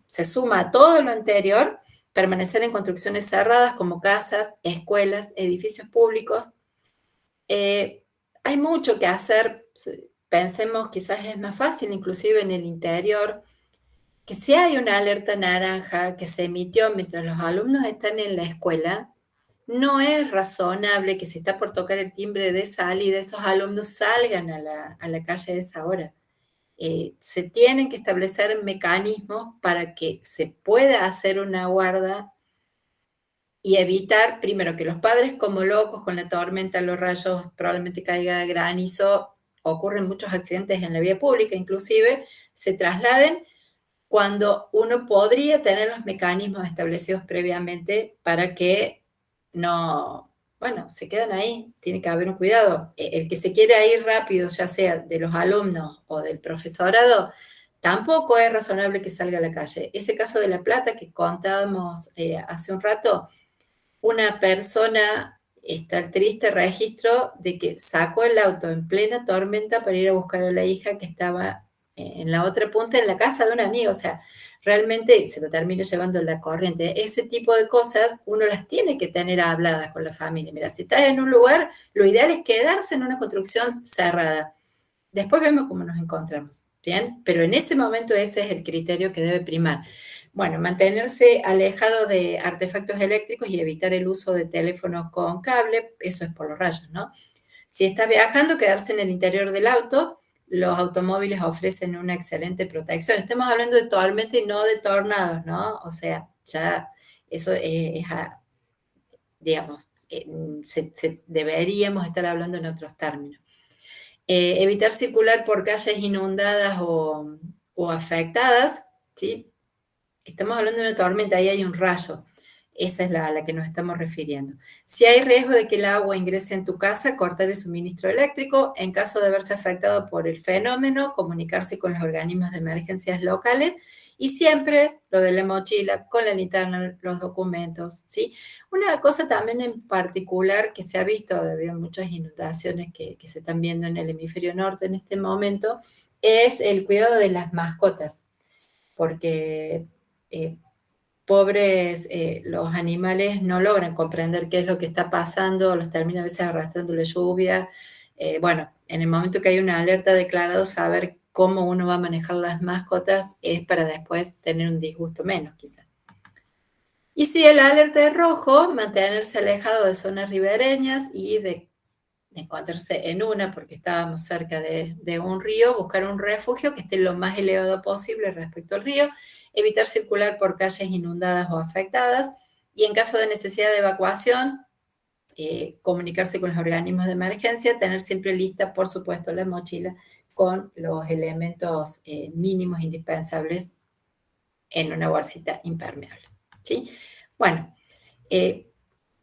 Se suma a todo lo anterior, permanecer en construcciones cerradas como casas, escuelas, edificios públicos. Hay mucho que hacer, pensemos, quizás es más fácil, inclusive en el interior, que si hay una alerta naranja que se emitió mientras los alumnos están en la escuela, no es razonable que si está por tocar el timbre de salida, esos alumnos salgan a la calle a esa hora. Se tienen que establecer mecanismos para que se pueda hacer una guarda y evitar, primero, que los padres como locos con la tormenta, los rayos, probablemente caiga granizo, ocurren muchos accidentes en la vía pública, inclusive, se trasladen cuando uno podría tener los mecanismos establecidos previamente para que no, se quedan ahí, tiene que haber un cuidado. El que se quiere ir rápido, ya sea de los alumnos o del profesorado, tampoco es razonable que salga a la calle. Ese caso de La Plata que contábamos hace un rato, una persona, está el triste registro de que sacó el auto en plena tormenta para ir a buscar a la hija que estaba en la otra punta, en la casa de un amigo, o sea, realmente se lo termina llevando la corriente. Ese tipo de cosas uno las tiene que tener habladas con la familia. Mira, si estás en un lugar, lo ideal es quedarse en una construcción cerrada. Después vemos cómo nos encontramos, ¿bien? Pero en ese momento ese es el criterio que debe primar. Bueno, mantenerse alejado de artefactos eléctricos y evitar el uso de teléfonos con cable, eso es por los rayos, ¿no? Si está viajando, quedarse en el interior del auto. Los automóviles ofrecen una excelente protección. Estamos hablando de tormenta y no de tornados, ¿no? O sea, ya eso digamos, deberíamos estar hablando en otros términos. Evitar circular por calles inundadas o afectadas, ¿sí? Estamos hablando de una tormenta, ahí hay un rayo. Esa es a la que nos estamos refiriendo. Si hay riesgo de que el agua ingrese en tu casa, cortar el suministro eléctrico. En caso de verse afectado por el fenómeno, comunicarse con los organismos de emergencias locales. Y siempre lo de la mochila, con la linterna, los documentos, ¿sí? Una cosa también en particular que se ha visto debido a muchas inundaciones que se están viendo en el hemisferio norte en este momento, es el cuidado de las mascotas, porque pobres, los animales no logran comprender qué es lo que está pasando, los termina a veces arrastrando la lluvia. Bueno, en el momento que hay una alerta declarada, saber cómo uno va a manejar las mascotas es para después tener un disgusto menos, quizás. Y si el alerta es rojo, mantenerse alejado de zonas ribereñas y de encontrarse en una, porque estábamos cerca de un río, buscar un refugio que esté lo más elevado posible respecto al río, evitar circular por calles inundadas o afectadas, y en caso de necesidad de evacuación, comunicarse con los organismos de emergencia, tener siempre lista, por supuesto, la mochila con los elementos mínimos indispensables en una bolsita impermeable, ¿sí? Bueno,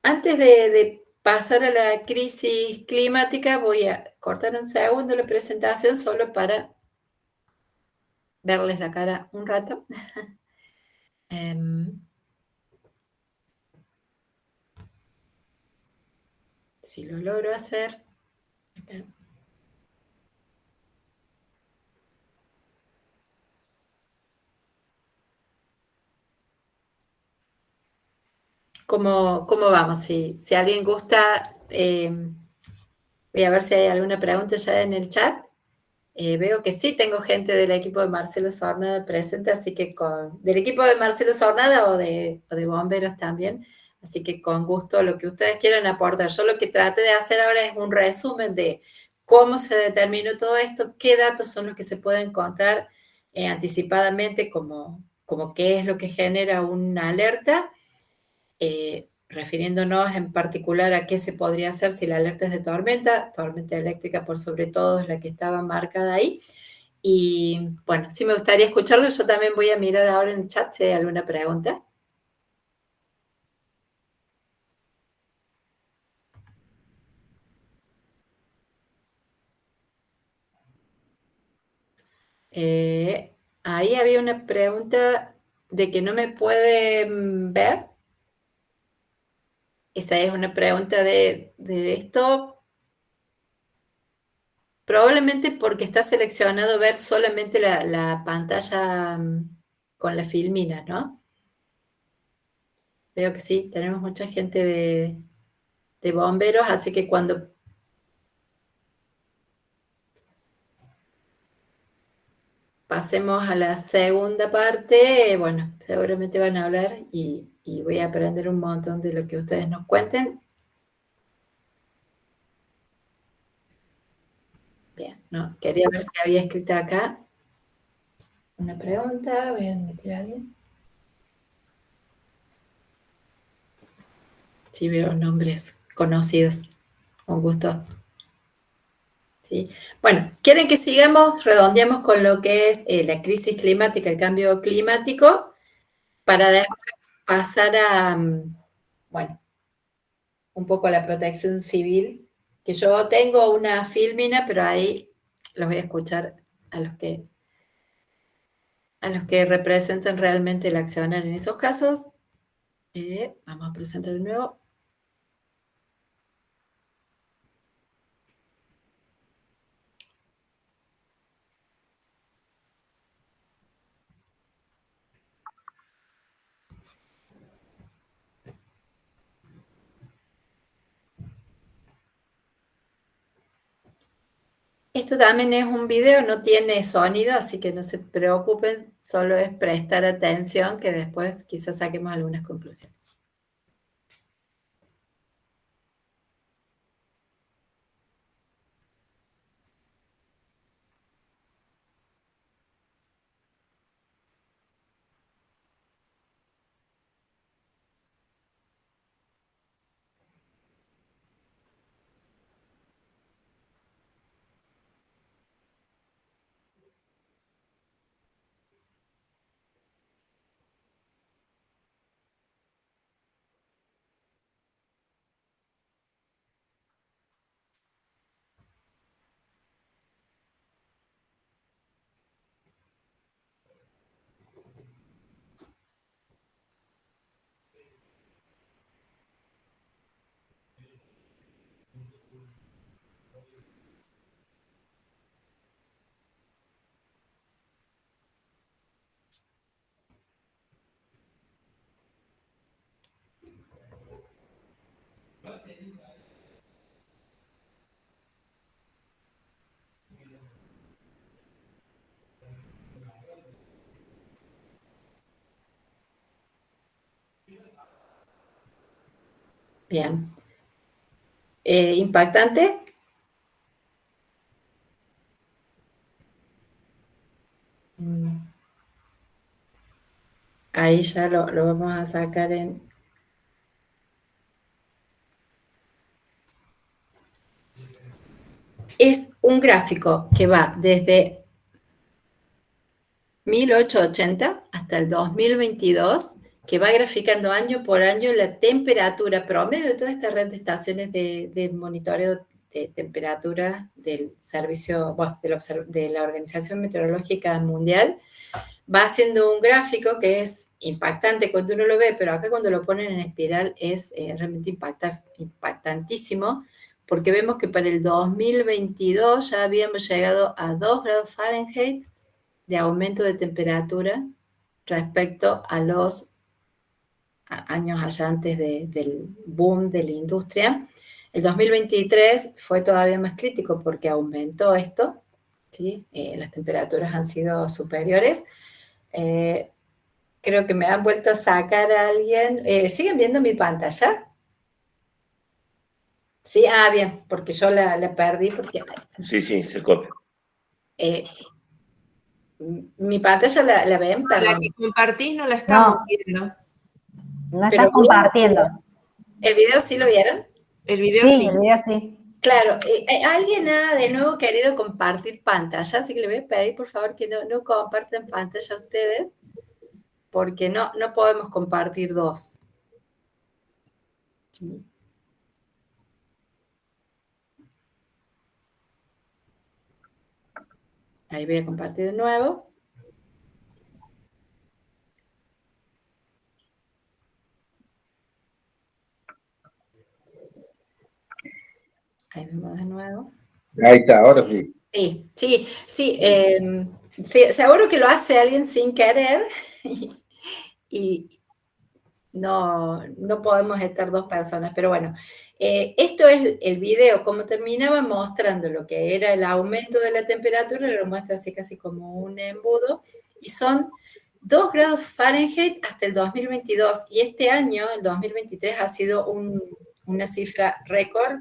antes de pasar a la crisis climática, voy a cortar un segundo la presentación solo para verles la cara un rato. Si lo logro hacer. Acá. ¿Cómo vamos? Si alguien gusta, voy a ver si hay alguna pregunta ya en el chat. Veo que sí, tengo gente del equipo de Marcelo Sornada presente, así que del equipo de Marcelo Sornada o de bomberos también, así que con gusto lo que ustedes quieran aportar. Yo lo que traté de hacer ahora es un resumen de cómo se determinó todo esto, qué datos son los que se pueden contar anticipadamente, como qué es lo que genera una alerta, refiriéndonos en particular a qué se podría hacer si la alerta es de tormenta eléctrica por sobre todo es la que estaba marcada ahí. Y bueno, sí me gustaría escucharlo. Yo también voy a mirar ahora en el chat si hay alguna pregunta. Ahí había una pregunta de que no me pueden ver. Esa es una pregunta de esto. Probablemente porque está seleccionado ver solamente la pantalla con la filmina, ¿no? Veo que sí, tenemos mucha gente de bomberos, así que cuando pasemos a la segunda parte, bueno, seguramente van a hablar y voy a aprender un montón de lo que ustedes nos cuenten. Bien, no, quería ver si había escrito acá una pregunta. Voy a admitir a alguien. Sí, veo nombres conocidos. Un gusto. ¿Sí? Bueno, ¿quieren que sigamos? Redondeamos con lo que es la crisis climática, el cambio climático, para después pasar a, bueno, un poco a la protección civil, que yo tengo una filmina, pero ahí los voy a escuchar a los que representan realmente el accionar en esos casos. Vamos a presentar de nuevo. Esto también es un video, no tiene sonido, así que no se preocupen, solo es prestar atención, que después quizás saquemos algunas conclusiones. Bien. ¿Impactante? Ahí ya lo vamos a sacar en... Es un gráfico que va desde 1880 hasta el 2022, que va graficando año por año la temperatura promedio de toda esta red de estaciones de monitoreo de temperatura del servicio, bueno, de la Organización Meteorológica Mundial. Va haciendo un gráfico que es impactante cuando uno lo ve, pero acá cuando lo ponen en espiral es realmente impactantísimo, porque vemos que para el 2022 ya habíamos llegado a 2 grados Fahrenheit de aumento de temperatura respecto a los años allá antes del boom de la industria. El 2023 fue todavía más crítico porque aumentó esto, ¿sí? Las temperaturas han sido superiores. Creo que me han vuelto a sacar a alguien. ¿Siguen viendo mi pantalla? Sí, bien, porque yo la perdí porque... Sí, se copia. Mi pantalla la ven, perdón. La que compartís no la estamos viendo. No estás compartiendo. ¿El video sí lo vieron? El video Sí, sí. el video sí. Claro, alguien ha de nuevo querido compartir pantalla, así que le voy a pedir por favor que no compartan pantalla ustedes, porque no podemos compartir dos. ¿Sí? Ahí voy a compartir de nuevo. Ahí vemos de nuevo. Ahí está, ahora sí. Sí. Seguro que lo hace alguien sin querer y no podemos estar dos personas, pero bueno. Esto es el video, como terminaba mostrando lo que era el aumento de la temperatura, lo muestra así casi como un embudo, y son 2 grados Fahrenheit hasta el 2022, y este año, el 2023, ha sido una cifra récord.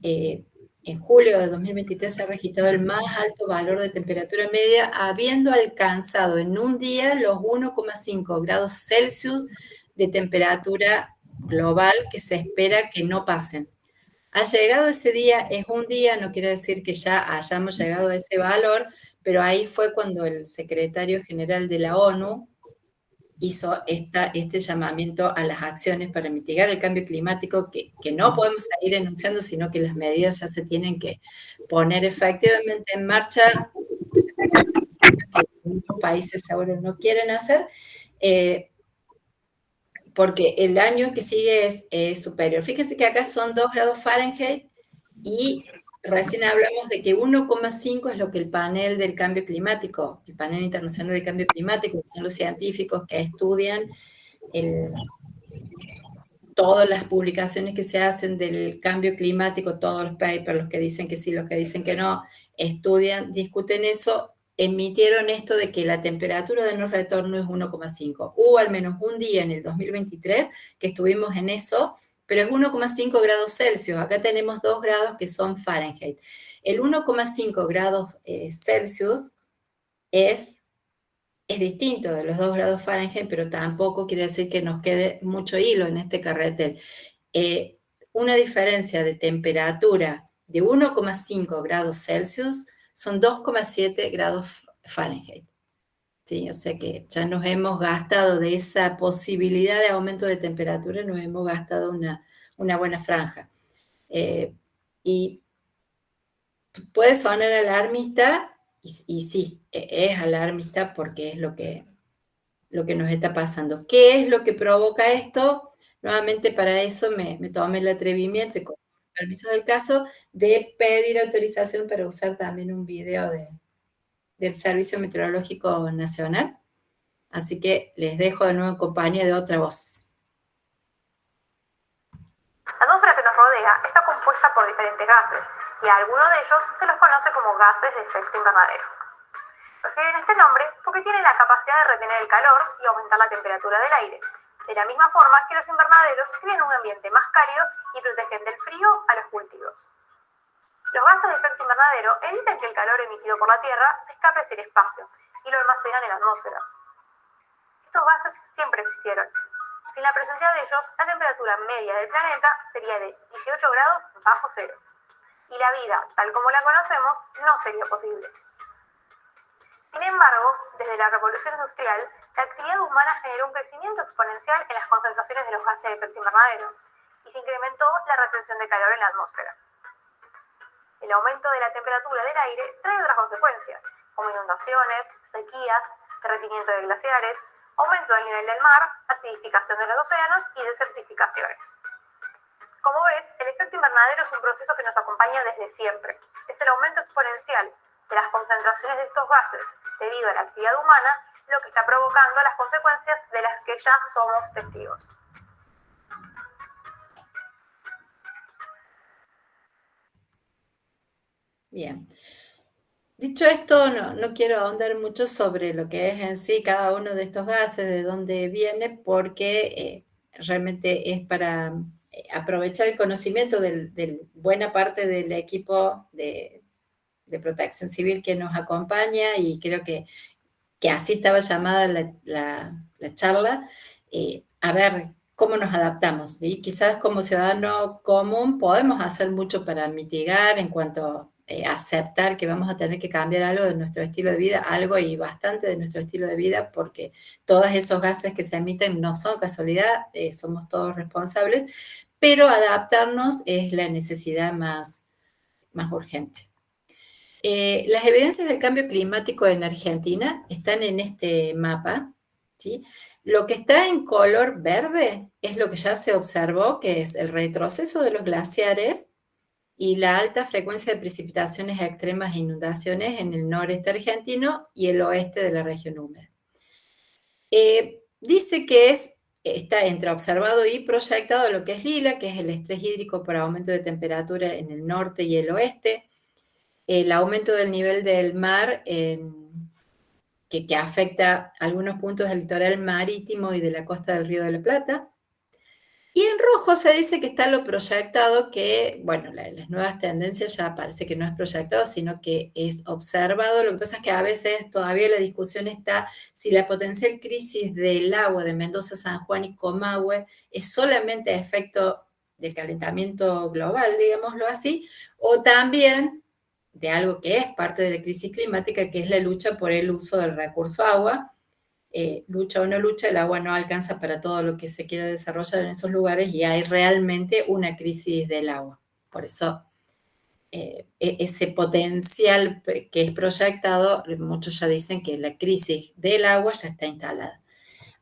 En julio de 2023 se ha registrado el más alto valor de temperatura media, habiendo alcanzado en un día los 1,5 grados Celsius de temperatura global que se espera que no pasen. Ha llegado ese día, es un día, no quiere decir que ya hayamos llegado a ese valor, pero ahí fue cuando el secretario general de la ONU hizo este llamamiento a las acciones para mitigar el cambio climático que no podemos seguir enunciando, sino que las medidas ya se tienen que poner efectivamente en marcha, que muchos países ahora no quieren hacer, porque el año que sigue es superior. Fíjense que acá son 2 grados Fahrenheit y recién hablamos de que 1,5 es lo que el panel del cambio climático, el panel internacional de cambio climático, que son los científicos que estudian todas las publicaciones que se hacen del cambio climático, todos los papers, los que dicen que sí, los que dicen que no, estudian, discuten eso, emitieron esto de que la temperatura de no retorno es 1,5. Hubo al menos un día en el 2023 que estuvimos en eso, pero es 1,5 grados Celsius. Acá tenemos 2 grados que son Fahrenheit. El 1,5 grados Celsius es distinto de los 2 grados Fahrenheit, pero tampoco quiere decir que nos quede mucho hilo en este carretel. Una diferencia de temperatura de 1,5 grados Celsius son 2,7 grados Fahrenheit. ¿Sí? O sea que ya nos hemos gastado de esa posibilidad de aumento de temperatura, nos hemos gastado una buena franja. Y puede sonar alarmista, y sí, es alarmista porque es lo que nos está pasando. ¿Qué es lo que provoca esto? Nuevamente para eso me tomé el atrevimiento, y con permiso del caso, de pedir autorización para usar también un video del Servicio Meteorológico Nacional. Así que les dejo de nuevo en compañía de otra voz. La atmósfera que nos rodea está compuesta por diferentes gases, y a algunos de ellos se los conoce como gases de efecto invernadero. Reciben este nombre porque tienen la capacidad de retener el calor y aumentar la temperatura del aire, de la misma forma que los invernaderos crean un ambiente más cálido y protegen del frío a los cultivos. Los gases de efecto invernadero evitan que el calor emitido por la Tierra se escape hacia el espacio y lo almacenan en la atmósfera. Estos gases siempre existieron. Sin la presencia de ellos, la temperatura media del planeta sería de 18 grados bajo cero. Y la vida, tal como la conocemos, no sería posible. Sin embargo, desde la revolución industrial, la actividad humana generó un crecimiento exponencial en las concentraciones de los gases de efecto invernadero y se incrementó la retención de calor en la atmósfera. El aumento de la temperatura del aire trae otras consecuencias, como inundaciones, sequías, derretimiento de glaciares, aumento del nivel del mar, acidificación de los océanos y desertificaciones. Como ves, el efecto invernadero es un proceso que nos acompaña desde siempre. Es el aumento exponencial de las concentraciones de estos gases debido a la actividad humana lo que está provocando las consecuencias de las que ya somos testigos. Bien. Dicho esto, no quiero ahondar mucho sobre lo que es en sí cada uno de estos gases, de dónde viene, porque realmente es para aprovechar el conocimiento de buena parte del equipo de Protección Civil que nos acompaña, y creo que así estaba llamada la charla, a ver cómo nos adaptamos. ¿Sí? Quizás como ciudadano común podemos hacer mucho para mitigar en cuanto a aceptar que vamos a tener que cambiar algo de nuestro estilo de vida, algo y bastante de nuestro estilo de vida, porque todos esos gases que se emiten no son casualidad, somos todos responsables, pero adaptarnos es la necesidad más urgente. Las evidencias del cambio climático en Argentina están en este mapa, ¿sí? Lo que está en color verde es lo que ya se observó, que es el retroceso de los glaciares y la alta frecuencia de precipitaciones extremas e inundaciones en el noreste argentino y el oeste de la región húmeda. Dice que está entre observado y proyectado lo que es lila, que es el estrés hídrico por aumento de temperatura en el norte y el oeste, el aumento del nivel del mar que afecta algunos puntos del litoral marítimo y de la costa del Río de la Plata. Y en rojo se dice que está lo proyectado, que, bueno, las nuevas tendencias ya parece que no es proyectado, sino que es observado. Lo que pasa es que a veces todavía la discusión está si la potencial crisis del agua de Mendoza, San Juan y Comahue es solamente efecto del calentamiento global, digámoslo así, o también de algo que es parte de la crisis climática, que es la lucha por el uso del recurso agua. Lucha o no lucha, el agua no alcanza para todo lo que se quiere desarrollar en esos lugares y hay realmente una crisis del agua. Por eso ese potencial que es proyectado, muchos ya dicen que la crisis del agua ya está instalada.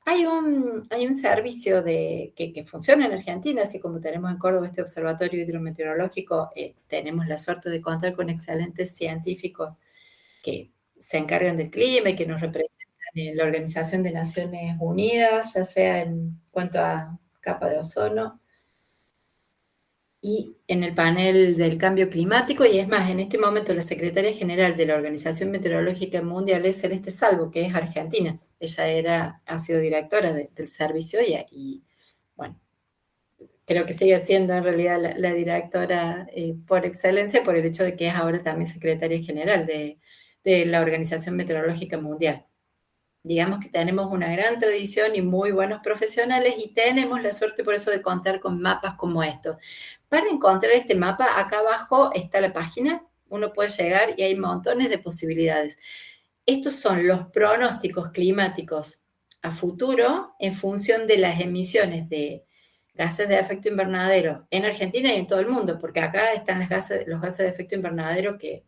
Hay un servicio que funciona en Argentina, así como tenemos en Córdoba este observatorio hidrometeorológico, tenemos la suerte de contar con excelentes científicos que se encargan del clima y que nos representan en la Organización de Naciones Unidas, ya sea en cuanto a capa de ozono, y en el panel del cambio climático, y es más, en este momento la secretaria general de la Organización Meteorológica Mundial es Celeste Salvo, que es argentina. Ella ha sido directora del servicio y, bueno, creo que sigue siendo en realidad la directora por excelencia por el hecho de que es ahora también secretaria general de la Organización Meteorológica Mundial. Digamos que tenemos una gran tradición y muy buenos profesionales y tenemos la suerte por eso de contar con mapas como estos. Para encontrar este mapa, acá abajo está la página, uno puede llegar y hay montones de posibilidades. Estos son los pronósticos climáticos a futuro en función de las emisiones de gases de efecto invernadero en Argentina y en todo el mundo, porque acá están los gases de efecto invernadero que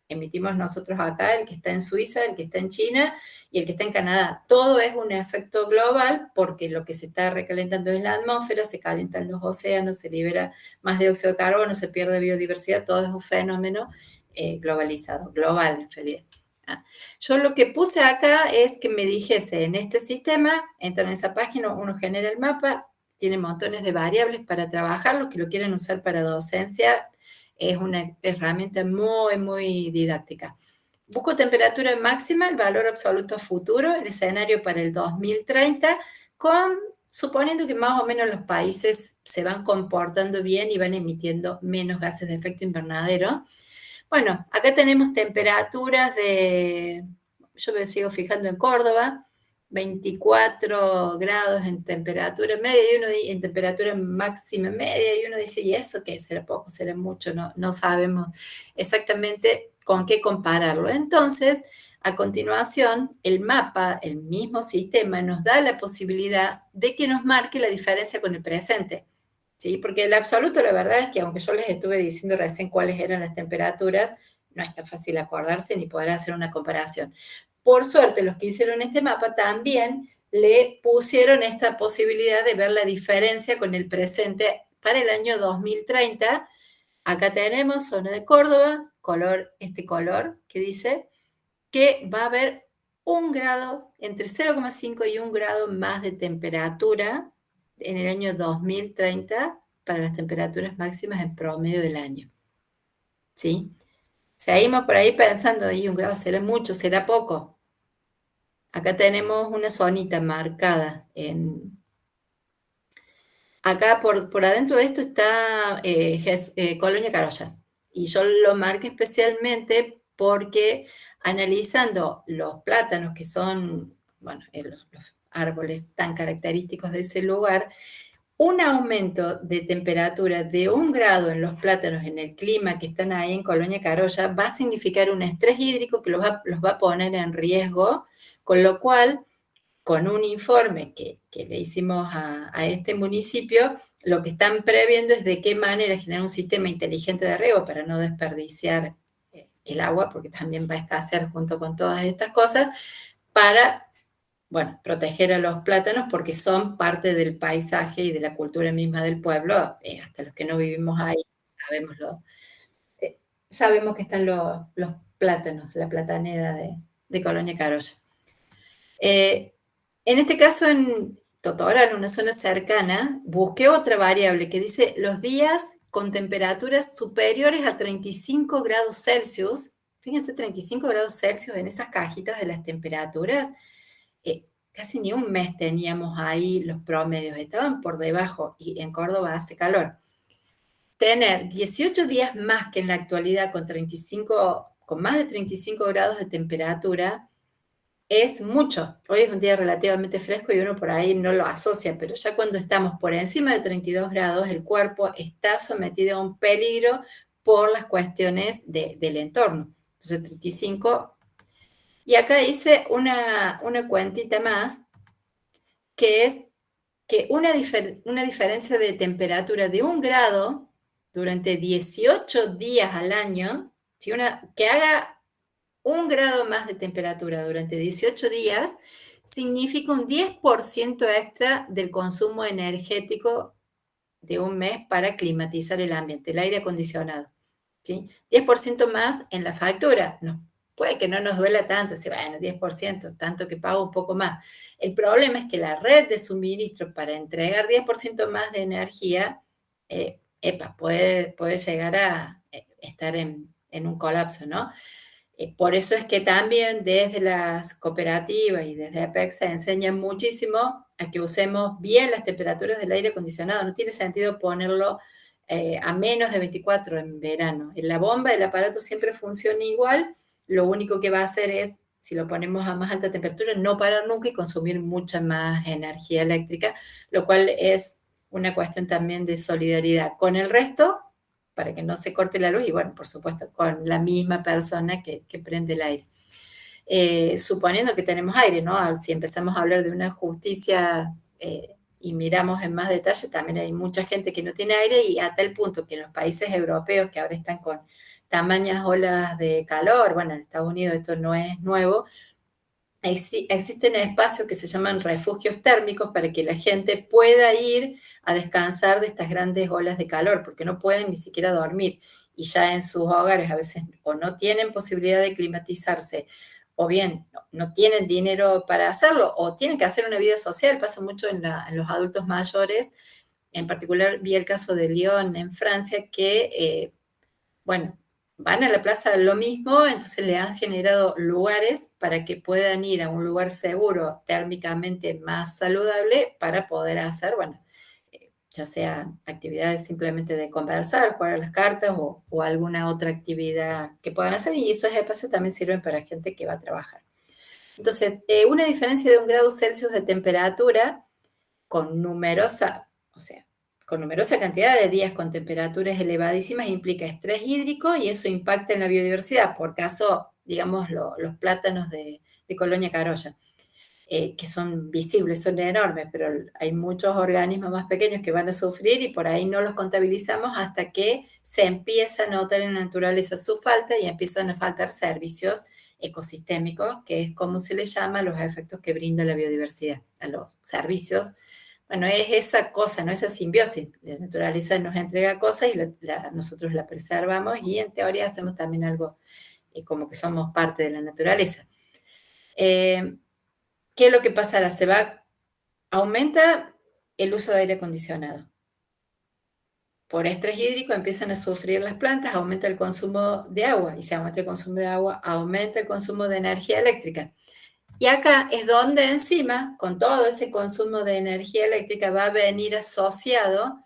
emitimos nosotros acá, el que está en Suiza, el que está en China y el que está en Canadá. Todo es un efecto global porque lo que se está recalentando es la atmósfera, se calientan los océanos, se libera más dióxido de carbono, se pierde biodiversidad, todo es un fenómeno globalizado, global en realidad. Yo lo que puse acá es que me dijese, en este sistema, entran en esa página, uno genera el mapa, tiene montones de variables para trabajar, los que lo quieren usar para docencia, es una herramienta muy, muy didáctica. Busco temperatura máxima, el valor absoluto futuro, el escenario para el 2030, suponiendo que más o menos los países se van comportando bien y van emitiendo menos gases de efecto invernadero. Bueno, acá tenemos temperaturas yo me sigo fijando en Córdoba, 24 grados en temperatura media y en temperatura máxima media, y uno dice, ¿y eso qué? ¿Será poco? ¿Será mucho? No sabemos exactamente con qué compararlo. Entonces, a continuación, el mapa, el mismo sistema, nos da la posibilidad de que nos marque la diferencia con el presente. ¿Sí? Porque el absoluto, la verdad es que aunque yo les estuve diciendo recién cuáles eran las temperaturas, no es tan fácil acordarse ni poder hacer una comparación. Por suerte, los que hicieron este mapa también le pusieron esta posibilidad de ver la diferencia con el presente para el año 2030. Acá tenemos zona de Córdoba, este color que dice que va a haber 1 grado, entre 0,5 y 1 grado más de temperatura en el año 2030 para las temperaturas máximas en promedio del año. ¿Sí? Seguimos por ahí pensando, ¿y 1 grado será mucho, será poco? Acá tenemos una zonita marcada. Acá por adentro de esto está Colonia Carolla. Y yo lo marqué especialmente porque analizando los plátanos, que son, bueno, los árboles tan característicos de ese lugar, un aumento de temperatura de 1 grado en los plátanos en el clima que están ahí en Colonia Carolla va a significar un estrés hídrico que los va a poner en riesgo, con lo cual, con un informe que le hicimos a este municipio, lo que están previendo es de qué manera generar un sistema inteligente de riego para no desperdiciar el agua, porque también va a escasear junto con todas estas cosas, para bueno, proteger a los plátanos porque son parte del paisaje y de la cultura misma del pueblo, hasta los que no vivimos ahí sabemos que están los plátanos, la plataneda de Colonia Carolla. En este caso, en Totoral, una zona cercana, busqué otra variable que dice los días con temperaturas superiores a 35 grados Celsius. Fíjense, 35 grados Celsius en esas cajitas de las temperaturas. Casi ni un mes teníamos ahí los promedios, estaban por debajo y en Córdoba hace calor. Tener 18 días más que en la actualidad con más de 35 grados de temperatura es mucho. Hoy es un día relativamente fresco y uno por ahí no lo asocia, pero ya cuando estamos por encima de 32 grados, el cuerpo está sometido a un peligro por las cuestiones del entorno. Entonces, 35. Y acá hice una cuentita más, que es que una diferencia de temperatura de 1 grado durante 18 días al año, que haga 1 grado más de temperatura durante 18 días, significa un 10% extra del consumo energético de un mes para climatizar el ambiente, el aire acondicionado. ¿Sí? 10% más en la factura. No, puede que no nos duela tanto, bueno, 10%, tanto que pago un poco más. El problema es que la red de suministro para entregar 10% más de energía es puede llegar a estar en un colapso, ¿no? Por eso es que también desde las cooperativas y desde APEX se enseña muchísimo a que usemos bien las temperaturas del aire acondicionado. No tiene sentido ponerlo a menos de 24 en verano. En la bomba del aparato siempre funciona igual. Lo único que va a hacer es, si lo ponemos a más alta temperatura, no parar nunca y consumir mucha más energía eléctrica, lo cual es una cuestión también de solidaridad con el resto, para que no se corte la luz y, bueno, por supuesto, con la misma persona que prende el aire. Suponiendo que tenemos aire, ¿no? Si empezamos a hablar de una justicia y miramos en más detalle, también hay mucha gente que no tiene aire y a tal punto que en los países europeos que ahora están con tamañas olas de calor, bueno, en Estados Unidos esto no es nuevo, existen espacios que se llaman refugios térmicos para que la gente pueda ir a descansar de estas grandes olas de calor, porque no pueden ni siquiera dormir. Y ya en sus hogares a veces o no tienen posibilidad de climatizarse, o bien no tienen dinero para hacerlo, o tienen que hacer una vida social. Pasa mucho en los adultos mayores. En particular vi el caso de Lyon en Francia, que bueno, van a la plaza lo mismo, entonces le han generado lugares para que puedan ir a un lugar seguro, térmicamente más saludable, para poder hacer, bueno, ya sea actividades simplemente de conversar, jugar a las cartas o alguna otra actividad que puedan hacer, y esos espacios también sirven para gente que va a trabajar. Entonces, una diferencia de 1 grado Celsius de temperatura con numerosa, o sea, con numerosa cantidad de días con temperaturas elevadísimas implica estrés hídrico y eso impacta en la biodiversidad. Por caso, digamos, los plátanos de Colonia Carolla, que son visibles, son enormes, pero hay muchos organismos más pequeños que van a sufrir y por ahí no los contabilizamos hasta que se empieza a notar en la naturaleza su falta y empiezan a faltar servicios ecosistémicos, que es como se le llama a los efectos que brinda la biodiversidad, a los servicios. Bueno, es esa cosa, ¿no? Esa simbiosis. La naturaleza nos entrega cosas y nosotros la preservamos y en teoría hacemos también algo como que somos parte de la naturaleza. ¿Qué es lo que pasará? Aumenta el uso de aire acondicionado. Por estrés hídrico empiezan a sufrir las plantas, aumenta el consumo de agua, y si aumenta el consumo de agua, aumenta el consumo de energía eléctrica. Y acá es donde encima, con todo ese consumo de energía eléctrica, va a venir asociado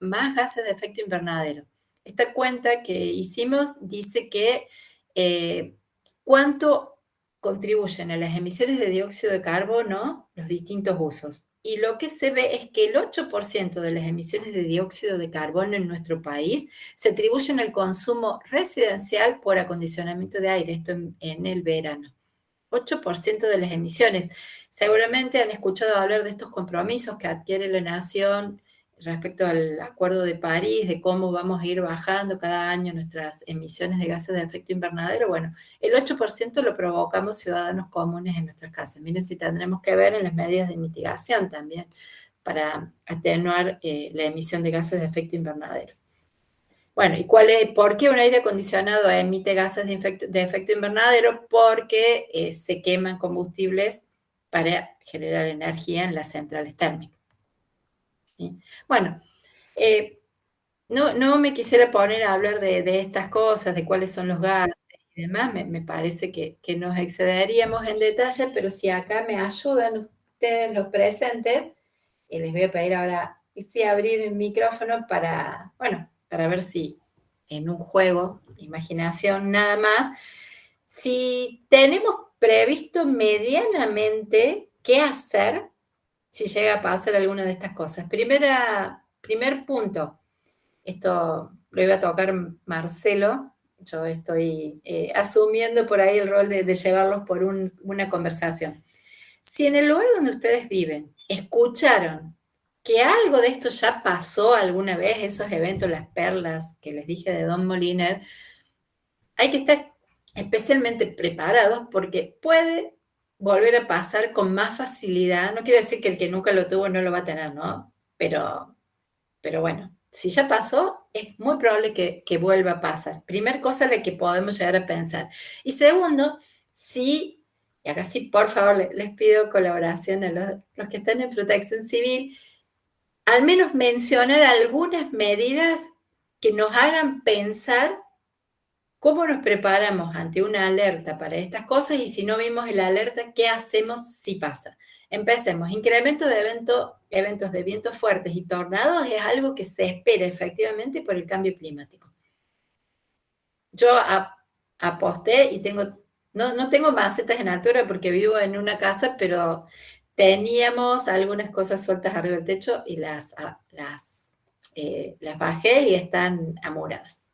más gases de efecto invernadero. Esta cuenta que hicimos dice que cuánto contribuyen a las emisiones de dióxido de carbono los distintos usos. Y lo que se ve es que el 8% de las emisiones de dióxido de carbono en nuestro país se atribuyen al consumo residencial por acondicionamiento de aire, esto en el verano. 8% de las emisiones. Seguramente han escuchado hablar de estos compromisos que adquiere la nación respecto al Acuerdo de París, de cómo vamos a ir bajando cada año nuestras emisiones de gases de efecto invernadero. Bueno, el 8% lo provocamos ciudadanos comunes en nuestras casas. Miren si tendremos que ver en las medidas de mitigación también para atenuar la emisión de gases de efecto invernadero. Bueno, ¿y por qué un aire acondicionado emite gases de efecto invernadero? Porque se queman combustibles para generar energía en las centrales térmicas. ¿Sí? Bueno, no me quisiera poner a hablar de estas cosas, de cuáles son los gases y demás, me parece que nos excederíamos en detalle, pero si acá me ayudan ustedes los presentes, les voy a pedir ahora, sí, abrir el micrófono para ver si en un juego, imaginación nada más, si tenemos previsto medianamente qué hacer si llega a pasar alguna de estas cosas. Primer punto, esto lo iba a tocar Marcelo, yo estoy asumiendo por ahí el rol de llevarlos por una conversación. Si en el lugar donde ustedes viven escucharon que algo de esto ya pasó alguna vez, esos eventos, las perlas que les dije de Don Moliner, hay que estar especialmente preparados porque puede volver a pasar con más facilidad. No quiere decir que el que nunca lo tuvo no lo va a tener, ¿no? Pero bueno, si ya pasó, es muy probable que vuelva a pasar. Primer cosa la que podemos llegar a pensar. Y segundo, y acá sí, por favor, les pido colaboración a los que están en protección civil, al menos mencionar algunas medidas que nos hagan pensar cómo nos preparamos ante una alerta para estas cosas y si no vimos el alerta, ¿qué hacemos si pasa? Empecemos. Incremento de eventos de vientos fuertes y tornados es algo que se espera efectivamente por el cambio climático. Yo aposté y no tengo macetas en altura porque vivo en una casa, pero teníamos algunas cosas sueltas arriba del techo y las bajé y están amoradas.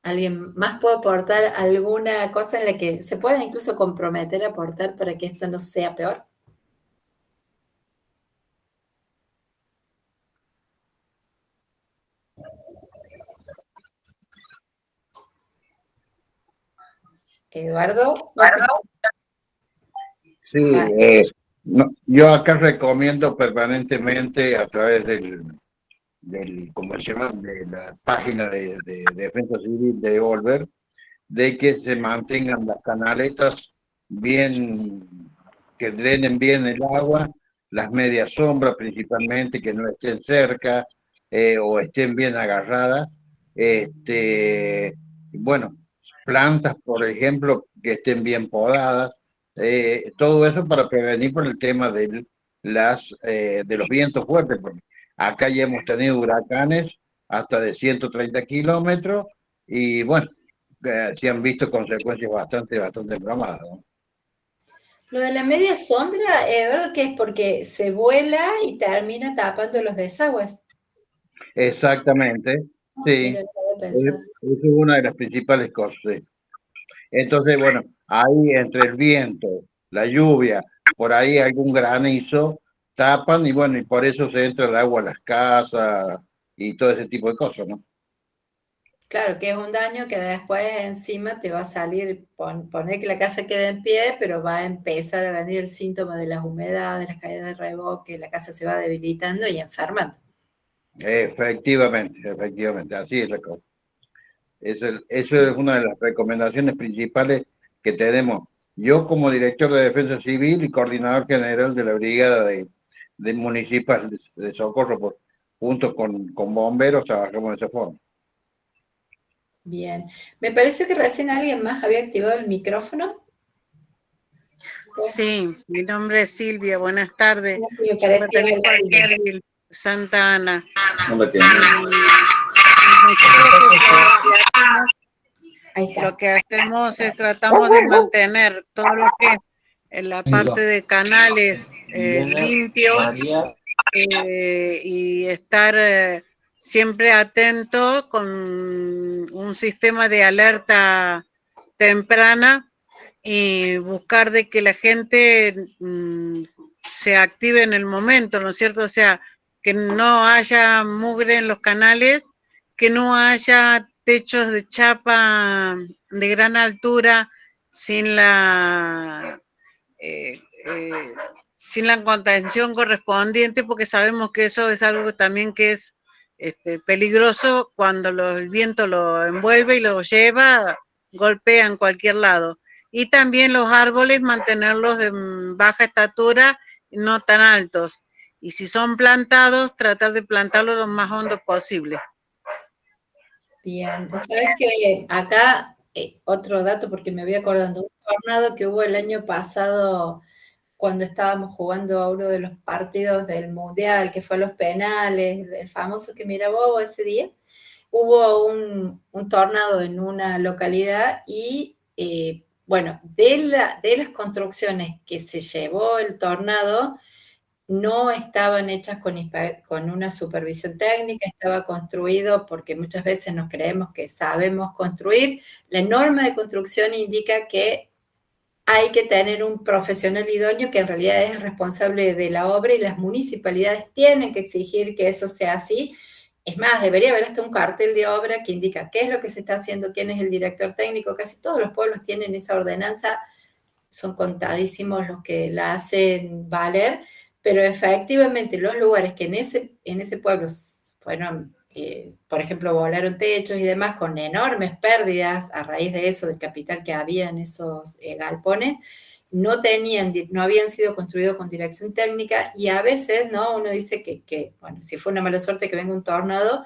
¿Alguien más puede aportar alguna cosa en la que se pueda incluso comprometer a aportar para que esto no sea peor? Eduardo. Sí, yo acá recomiendo permanentemente a través ¿cómo se llama? De la página de Defensa Civil de Volver, de que se mantengan las canaletas bien, que drenen bien el agua, las medias sombras principalmente, que no estén cerca o estén bien agarradas. Bueno, plantas, por ejemplo, que estén bien podadas. Todo eso para prevenir por el tema de los vientos fuertes, porque acá ya hemos tenido huracanes hasta de 130 kilómetros y bueno, se han visto consecuencias bastante dramadas, ¿no? Lo de la media sombra, Eduardo, que es porque se vuela y termina tapando los desagües. Exactamente, sí. Mira, no había pensado. Esa es una de las principales cosas, sí. Entonces, bueno, ahí entre el viento, la lluvia, por ahí algún granizo, tapan y bueno, y por eso se entra el agua a las casas y todo ese tipo de cosas, ¿no? Claro, que es un daño que después encima te va a salir, poner que la casa quede en pie, pero va a empezar a venir el síntoma de las humedades, las caídas de revoque, la casa se va debilitando y enfermando. Efectivamente, así es la cosa. Eso es una de las recomendaciones principales que tenemos. Yo como director de Defensa Civil y coordinador general de la Brigada de Municipal de Socorro, junto con bomberos, trabajamos de esa forma. Bien. Me parece que recién alguien más había activado el micrófono. Sí, mi nombre es Silvia, buenas tardes. Me parecía Pertenezco al Civil Santa Ana. Ahí está. Lo que hacemos es tratamos de mantener todo lo que es en la parte de canales limpios y estar siempre atento con un sistema de alerta temprana y buscar de que la gente se active en el momento, ¿no es cierto? O sea, que no haya mugre en los canales, que no haya techos de chapa de gran altura sin sin la contención correspondiente, porque sabemos que eso es algo también que es peligroso cuando el viento lo envuelve y lo lleva, golpea en cualquier lado. Y también los árboles, mantenerlos de baja estatura, no tan altos. Y si son plantados, tratar de plantarlos lo más hondo posible. Bien, sabes que acá, otro dato, porque me voy acordando, un tornado que hubo el año pasado cuando estábamos jugando a uno de los partidos del Mundial, que fue a los penales, el famoso que mira Bobo ese día, hubo un tornado en una localidad y, bueno, de las construcciones que se llevó el tornado, no estaban hechas con una supervisión técnica, estaba construido porque muchas veces nos creemos que sabemos construir. La norma de construcción indica que hay que tener un profesional idóneo que en realidad es el responsable de la obra y las municipalidades tienen que exigir que eso sea así. Es más, debería haber hasta un cartel de obra que indica qué es lo que se está haciendo, quién es el director técnico. Casi todos los pueblos tienen esa ordenanza, son contadísimos los que la hacen valer, pero efectivamente los lugares que en ese pueblo fueron, por ejemplo, volaron techos y demás con enormes pérdidas a raíz de eso, del capital que había en esos galpones, no habían sido construidos con dirección técnica, y a veces, ¿no? Uno dice que, bueno, si fue una mala suerte que venga un tornado,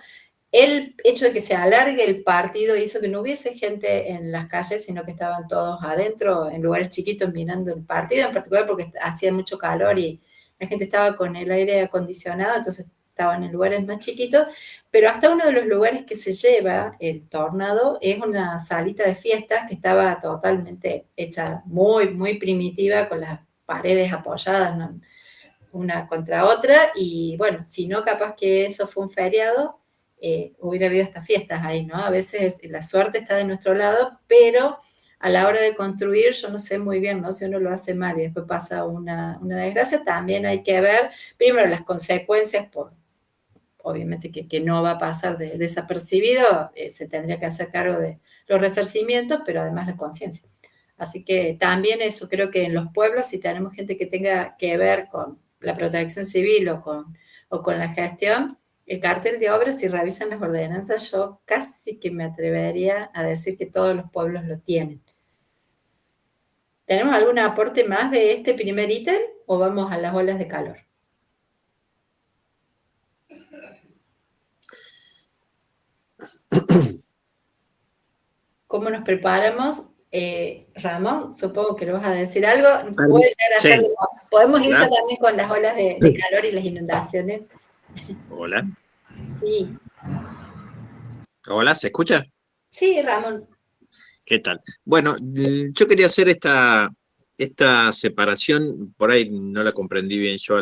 el hecho de que se alargue el partido hizo que no hubiese gente en las calles, sino que estaban todos adentro, en lugares chiquitos, mirando el partido, en particular porque hacía mucho calor y la gente estaba con el aire acondicionado, entonces estaban en lugares más chiquitos, pero hasta uno de los lugares que se lleva el tornado es una salita de fiestas que estaba totalmente hecha muy, muy primitiva, con las paredes apoyadas, ¿no?, una contra otra, y bueno, si no, capaz que eso fue un feriado, hubiera habido estas fiestas ahí, ¿no? A veces la suerte está de nuestro lado, pero a la hora de construir, yo no sé muy bien, ¿no? Si uno lo hace mal y después pasa una desgracia, también hay que ver primero las consecuencias, obviamente que no va a pasar desapercibido, se tendría que hacer cargo de los resarcimientos, pero además la conciencia. Así que también eso, creo que en los pueblos, si tenemos gente que tenga que ver con la protección civil o con la gestión, el cartel de obras, si revisan las ordenanzas, yo casi que me atrevería a decir que todos los pueblos lo tienen. ¿Tenemos algún aporte más de este primer ítem o vamos a las olas de calor? ¿Cómo nos preparamos? Ramón, supongo que lo vas a decir algo. ¿Puede ser hacerlo? Sí. ¿Podemos ir ya también con las olas de calor y las inundaciones? Hola. Sí. Hola, ¿se escucha? Sí, Ramón. ¿Qué tal? Bueno, yo quería hacer esta separación, por ahí no la comprendí bien yo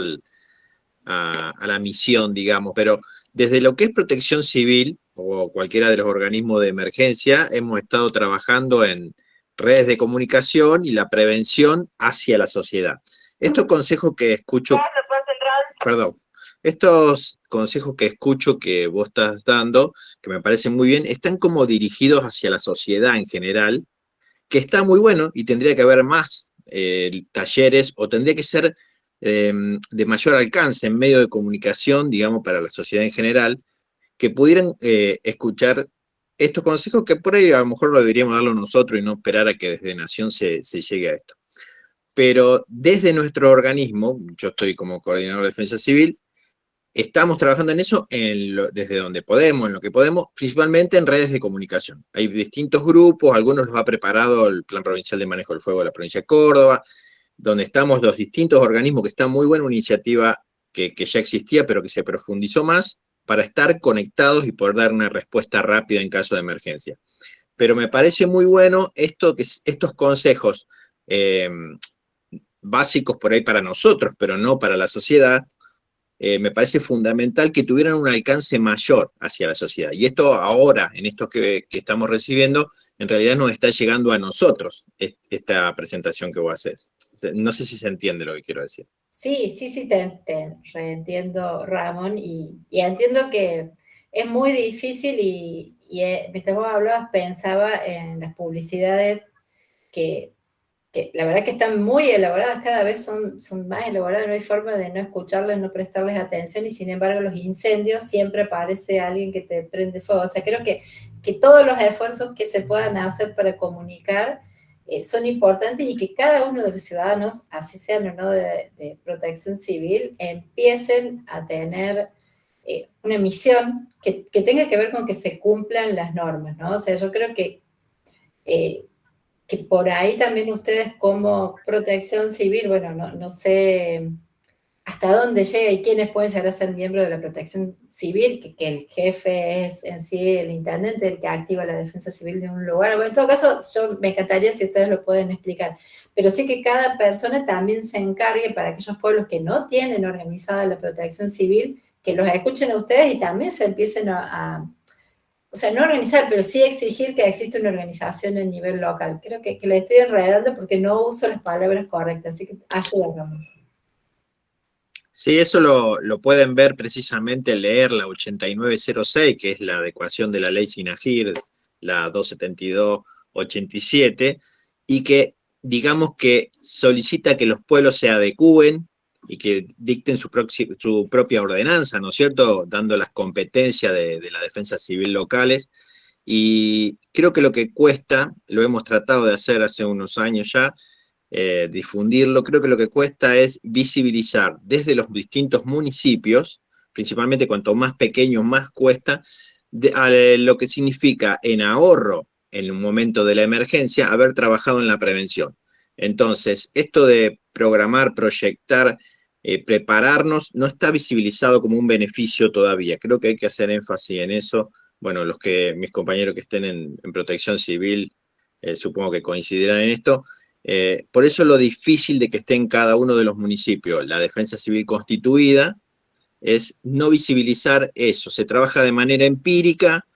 a la misión, digamos, pero desde lo que es protección civil o cualquiera de los organismos de emergencia, hemos estado trabajando en redes de comunicación y la prevención hacia la sociedad. Estos consejos que escucho... Perdón. Estos consejos que escucho que vos estás dando, que me parecen muy bien, están como dirigidos hacia la sociedad en general, que está muy bueno y tendría que haber más talleres, o tendría que ser de mayor alcance en medio de comunicación, digamos, para la sociedad en general, que pudieran escuchar estos consejos, que por ahí a lo mejor lo deberíamos darlo nosotros y no esperar a que desde Nación se llegue a esto. Pero desde nuestro organismo, yo estoy como coordinador de defensa civil, estamos trabajando en eso desde donde podemos, en lo que podemos, principalmente en redes de comunicación. Hay distintos grupos, algunos los ha preparado el Plan Provincial de Manejo del Fuego de la provincia de Córdoba, donde estamos los distintos organismos, que está muy buena, una iniciativa que ya existía, pero que se profundizó más, para estar conectados y poder dar una respuesta rápida en caso de emergencia. Pero me parece muy bueno estos consejos básicos por ahí para nosotros, pero no para la sociedad. Me parece fundamental que tuvieran un alcance mayor hacia la sociedad. Y esto ahora, en esto que estamos recibiendo, en realidad nos está llegando a nosotros esta presentación que vos haces. No sé si se entiende lo que quiero decir. Sí, te reentiendo, Ramón, y entiendo que es muy difícil y mientras vos hablabas pensaba en las publicidades que la verdad que están muy elaboradas, cada vez son más elaboradas, no hay forma de no escucharlas, no prestarles atención, y sin embargo los incendios siempre aparece alguien que te prende fuego. O sea, creo que todos los esfuerzos que se puedan hacer para comunicar son importantes, y que cada uno de los ciudadanos, así sean o no de protección civil, empiecen a tener una misión que tenga que ver con que se cumplan las normas, ¿no? O sea, yo creo que por ahí también ustedes como protección civil, bueno, no sé hasta dónde llega y quiénes pueden llegar a ser miembros de la protección civil, que el jefe es en sí el intendente, el que activa la defensa civil de un lugar. Bueno, en todo caso, yo me encantaría si ustedes lo pueden explicar, pero sí que cada persona también se encargue para aquellos pueblos que no tienen organizada la protección civil, que los escuchen a ustedes y también se empiecen o sea, no organizar, pero sí exigir que exista una organización a nivel local. Creo que la estoy enredando porque no uso las palabras correctas, así que ayúdame, Ramón. Sí, eso lo pueden ver precisamente, leer la 8906, que es la adecuación de la ley SINAGIR, la 272-87, y que digamos que solicita que los pueblos se adecúen y que dicten su propia ordenanza, ¿no es cierto?, dando las competencias de la defensa civil locales. Y creo que lo que cuesta, lo hemos tratado de hacer hace unos años ya, difundirlo. Creo que lo que cuesta es visibilizar desde los distintos municipios, principalmente cuanto más pequeño más cuesta, lo que significa en ahorro en un momento de la emergencia haber trabajado en la prevención. Entonces, esto de programar, proyectar, prepararnos, no está visibilizado como un beneficio todavía. Creo que hay que hacer énfasis en eso. Bueno, mis compañeros que estén en protección civil, supongo que coincidirán en esto. Por eso lo difícil de que esté en cada uno de los municipios la defensa civil constituida es no visibilizar eso. Se trabaja de manera empírica,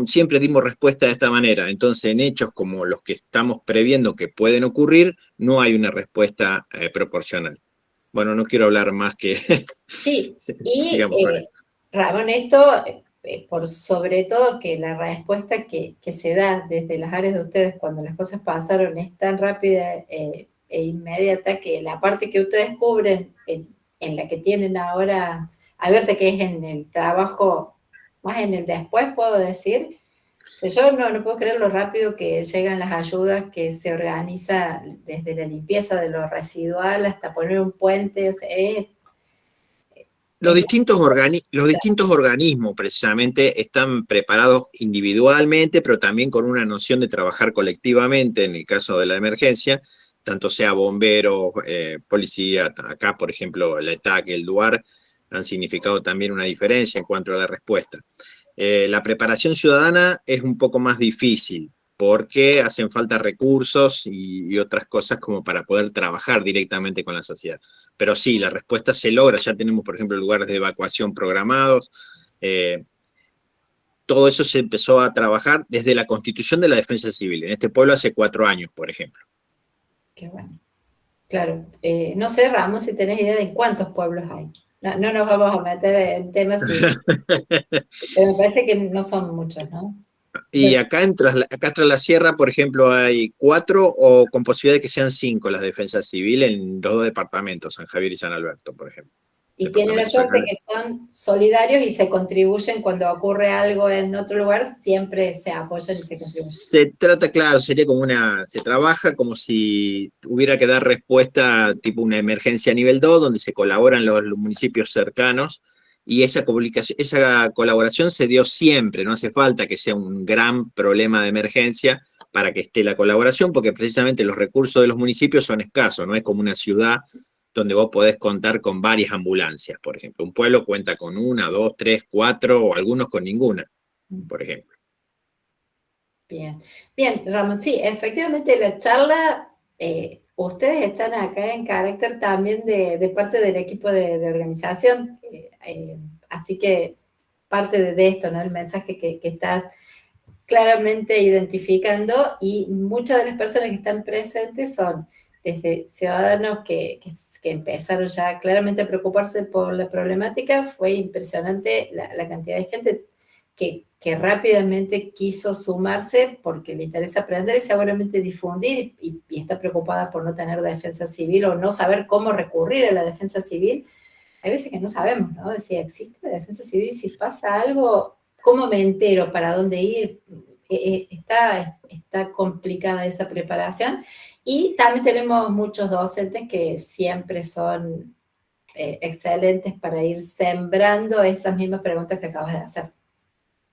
siempre dimos respuesta de esta manera. Entonces, en hechos como los que estamos previendo que pueden ocurrir, no hay una respuesta proporcional. Bueno, no quiero hablar más que... Sí, y sigamos con esto. Ramón, esto, por sobre todo que la respuesta que se da desde las áreas de ustedes cuando las cosas pasaron es tan rápida e inmediata que la parte que ustedes cubren en la que tienen ahora abierta, que es en el trabajo, más en el después, puedo decir. O sea, yo no puedo creer lo rápido que llegan las ayudas, que se organiza desde la limpieza de lo residual hasta poner un puente. O sea, los distintos organismos precisamente están preparados individualmente, pero también con una noción de trabajar colectivamente en el caso de la emergencia, tanto sea bomberos, policía, acá por ejemplo la ETAC, el DUAR, han significado también una diferencia en cuanto a la respuesta. La preparación ciudadana es un poco más difícil, porque hacen falta recursos y otras cosas como para poder trabajar directamente con la sociedad. Pero sí, la respuesta se logra, ya tenemos, por ejemplo, lugares de evacuación programados. Todo eso se empezó a trabajar desde la Constitución de la Defensa Civil, en este pueblo hace 4 años, por ejemplo. Qué bueno. Claro, no sé, Ramón, si tenés idea de cuántos pueblos hay. No nos vamos a meter en temas, pero me parece que no son muchos, ¿no? Y acá tras la sierra, por ejemplo, hay 4 o con posibilidad de que sean 5 las defensas civiles en 2 departamentos, San Javier y San Alberto, por ejemplo. Y tienen la suerte que son solidarios y se contribuyen cuando ocurre algo en otro lugar, siempre se apoyan y se contribuyen. Se trata, claro, sería como se trabaja como si hubiera que dar respuesta tipo una emergencia a nivel 2, donde se colaboran los municipios cercanos, y esa colaboración se dio siempre, no hace falta que sea un gran problema de emergencia para que esté la colaboración, porque precisamente los recursos de los municipios son escasos, no es como una ciudad donde vos podés contar con varias ambulancias, por ejemplo. Un pueblo cuenta con 1, 2, 3, 4, o algunos con ninguna, por ejemplo. Bien, Ramón, sí, efectivamente la charla, ustedes están acá en carácter también de parte del equipo de organización, así que parte de esto, ¿no? El mensaje que estás claramente identificando, y muchas de las personas que están presentes son desde ciudadanos que empezaron ya claramente a preocuparse por la problemática. Fue impresionante la cantidad de gente que rápidamente quiso sumarse porque le interesa aprender y seguramente difundir, y está preocupada por no tener defensa civil o no saber cómo recurrir a la defensa civil. Hay veces que no sabemos, ¿no? Si existe la defensa civil, si pasa algo, ¿cómo me entero? ¿Para dónde ir? Está complicada esa preparación. Y también tenemos muchos docentes que siempre son excelentes para ir sembrando esas mismas preguntas que acabas de hacer.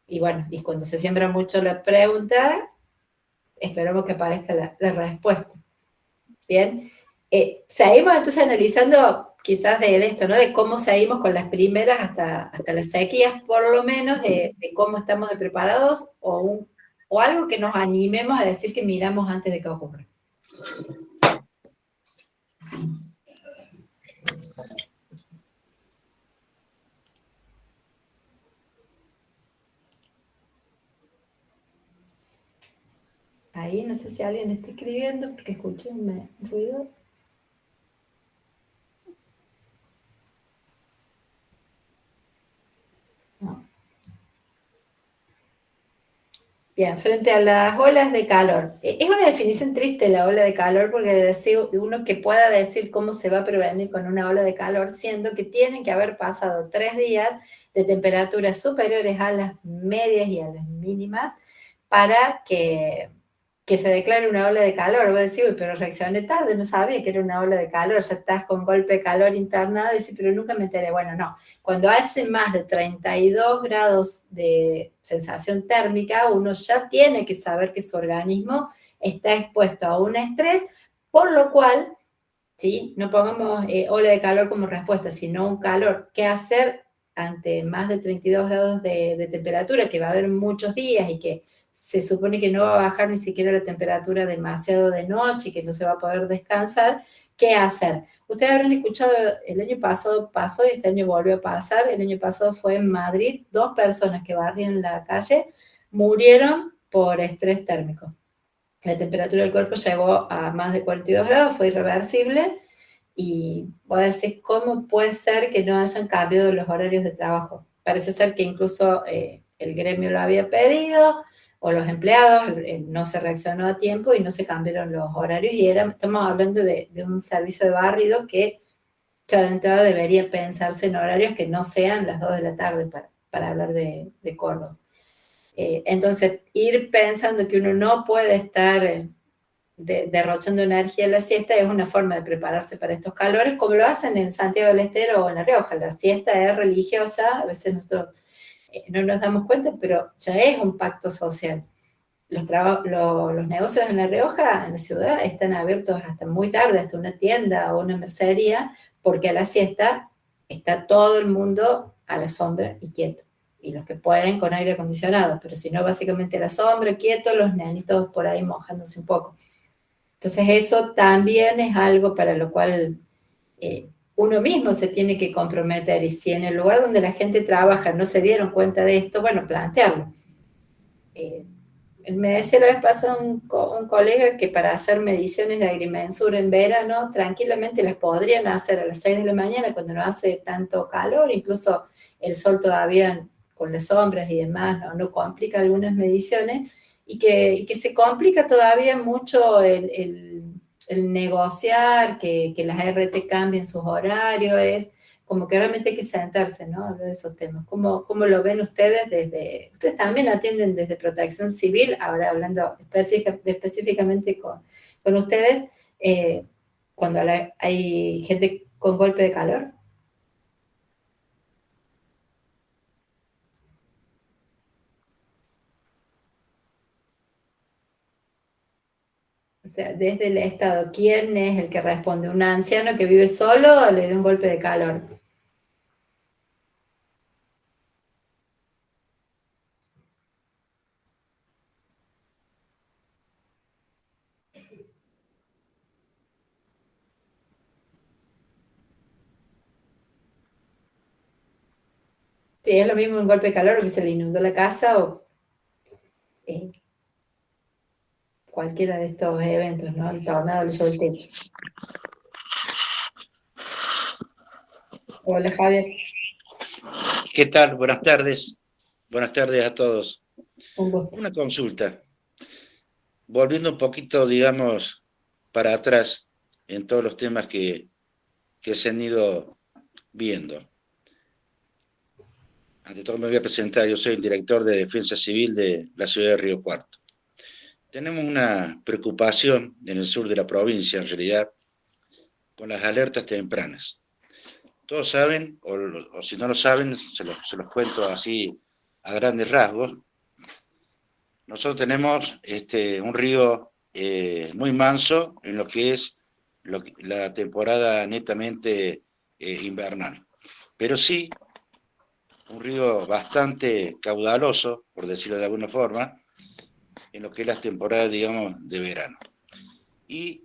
Y bueno, y cuando se siembra mucho la pregunta, esperamos que aparezca la respuesta. Bien, seguimos entonces analizando quizás de esto, ¿no? De cómo seguimos con las primeras hasta las sequías, por lo menos, de cómo estamos de preparados, o algo que nos animemos a decir que miramos antes de que ocurra. Ahí no sé si alguien está escribiendo porque escuché un ruido. No. Bien, frente a las olas de calor. Es una definición triste la ola de calor, porque decir uno que pueda decir cómo se va a prevenir con una ola de calor, siendo que tienen que haber pasado 3 días de temperaturas superiores a las medias y a las mínimas para que que se declare una ola de calor. Vos decís, uy, pero reaccioné tarde, no sabía que era una ola de calor, ya estás con golpe de calor internado, y decís, pero nunca me enteré. Bueno, no. Cuando hace más de 32 grados de sensación térmica, uno ya tiene que saber que su organismo está expuesto a un estrés, por lo cual, ¿sí? No pongamos ola de calor como respuesta, sino un calor. ¿Qué hacer ante más de 32 grados de temperatura, que va a haber muchos días y que se supone que no va a bajar ni siquiera la temperatura demasiado de noche y que no se va a poder descansar? ¿Qué hacer? Ustedes habrán escuchado, el año pasado pasó y este año volvió a pasar. El año pasado fue en Madrid, 2 personas que barrían la calle murieron por estrés térmico. La temperatura del cuerpo llegó a más de 42 grados, fue irreversible, y voy a decir, ¿cómo puede ser que no hayan cambiado los horarios de trabajo? Parece ser que incluso el gremio lo había pedido, o los empleados, no se reaccionó a tiempo y no se cambiaron los horarios, y estamos hablando de un servicio de barrido que ya de entrada debería pensarse en horarios que no sean las 2 de la tarde para hablar de Córdoba. Entonces, ir pensando que uno no puede estar derrochando energía en la siesta es una forma de prepararse para estos calores, como lo hacen en Santiago del Estero o en La Rioja. La siesta es religiosa, a veces nosotros no nos damos cuenta, pero ya es un pacto social. Los negocios en La Rioja, en la ciudad, están abiertos hasta muy tarde, hasta una tienda o una mercería, porque a la siesta está todo el mundo a la sombra y quieto. Y los que pueden con aire acondicionado, pero si no, básicamente a la sombra, quieto, los nenitos por ahí mojándose un poco. Entonces eso también es algo para lo cual uno mismo se tiene que comprometer, y si en el lugar donde la gente trabaja no se dieron cuenta de esto, bueno, plantearlo. Me decía la vez pasada un colega que para hacer mediciones de agrimensura en verano, tranquilamente las podrían hacer a las 6 de la mañana cuando no hace tanto calor, incluso el sol todavía con las sombras y demás no complica algunas mediciones, y que se complica todavía mucho el negociar, que las RT cambien sus horarios, es como que realmente hay que sentarse, ¿no? Hablar de esos temas. ¿Cómo lo ven ustedes ustedes también atienden desde Protección Civil, ahora hablando específicamente con ustedes, cuando hay gente con golpe de calor? O sea, desde el Estado, ¿quién es el que responde? ¿Un anciano que vive solo o le dio un golpe de calor? Sí, es lo mismo un golpe de calor que se le inundó la casa o cualquiera de estos eventos, ¿no? El tornado le llevó el techo. Hola, Javier. ¿Qué tal? Buenas tardes. Buenas tardes a todos. Un gusto. Una consulta. Volviendo un poquito, digamos, para atrás en todos los temas que se han ido viendo. Ante todo me voy a presentar, yo soy el director de Defensa Civil de la ciudad de Río Cuarto. Tenemos una preocupación en el sur de la provincia, en realidad, con las alertas tempranas. Todos saben, o si no lo saben, se los cuento así a grandes rasgos. Nosotros tenemos un río muy manso en lo que es la temporada netamente invernal, pero sí un río bastante caudaloso, por decirlo de alguna forma, en lo que es las temporadas, digamos, de verano. Y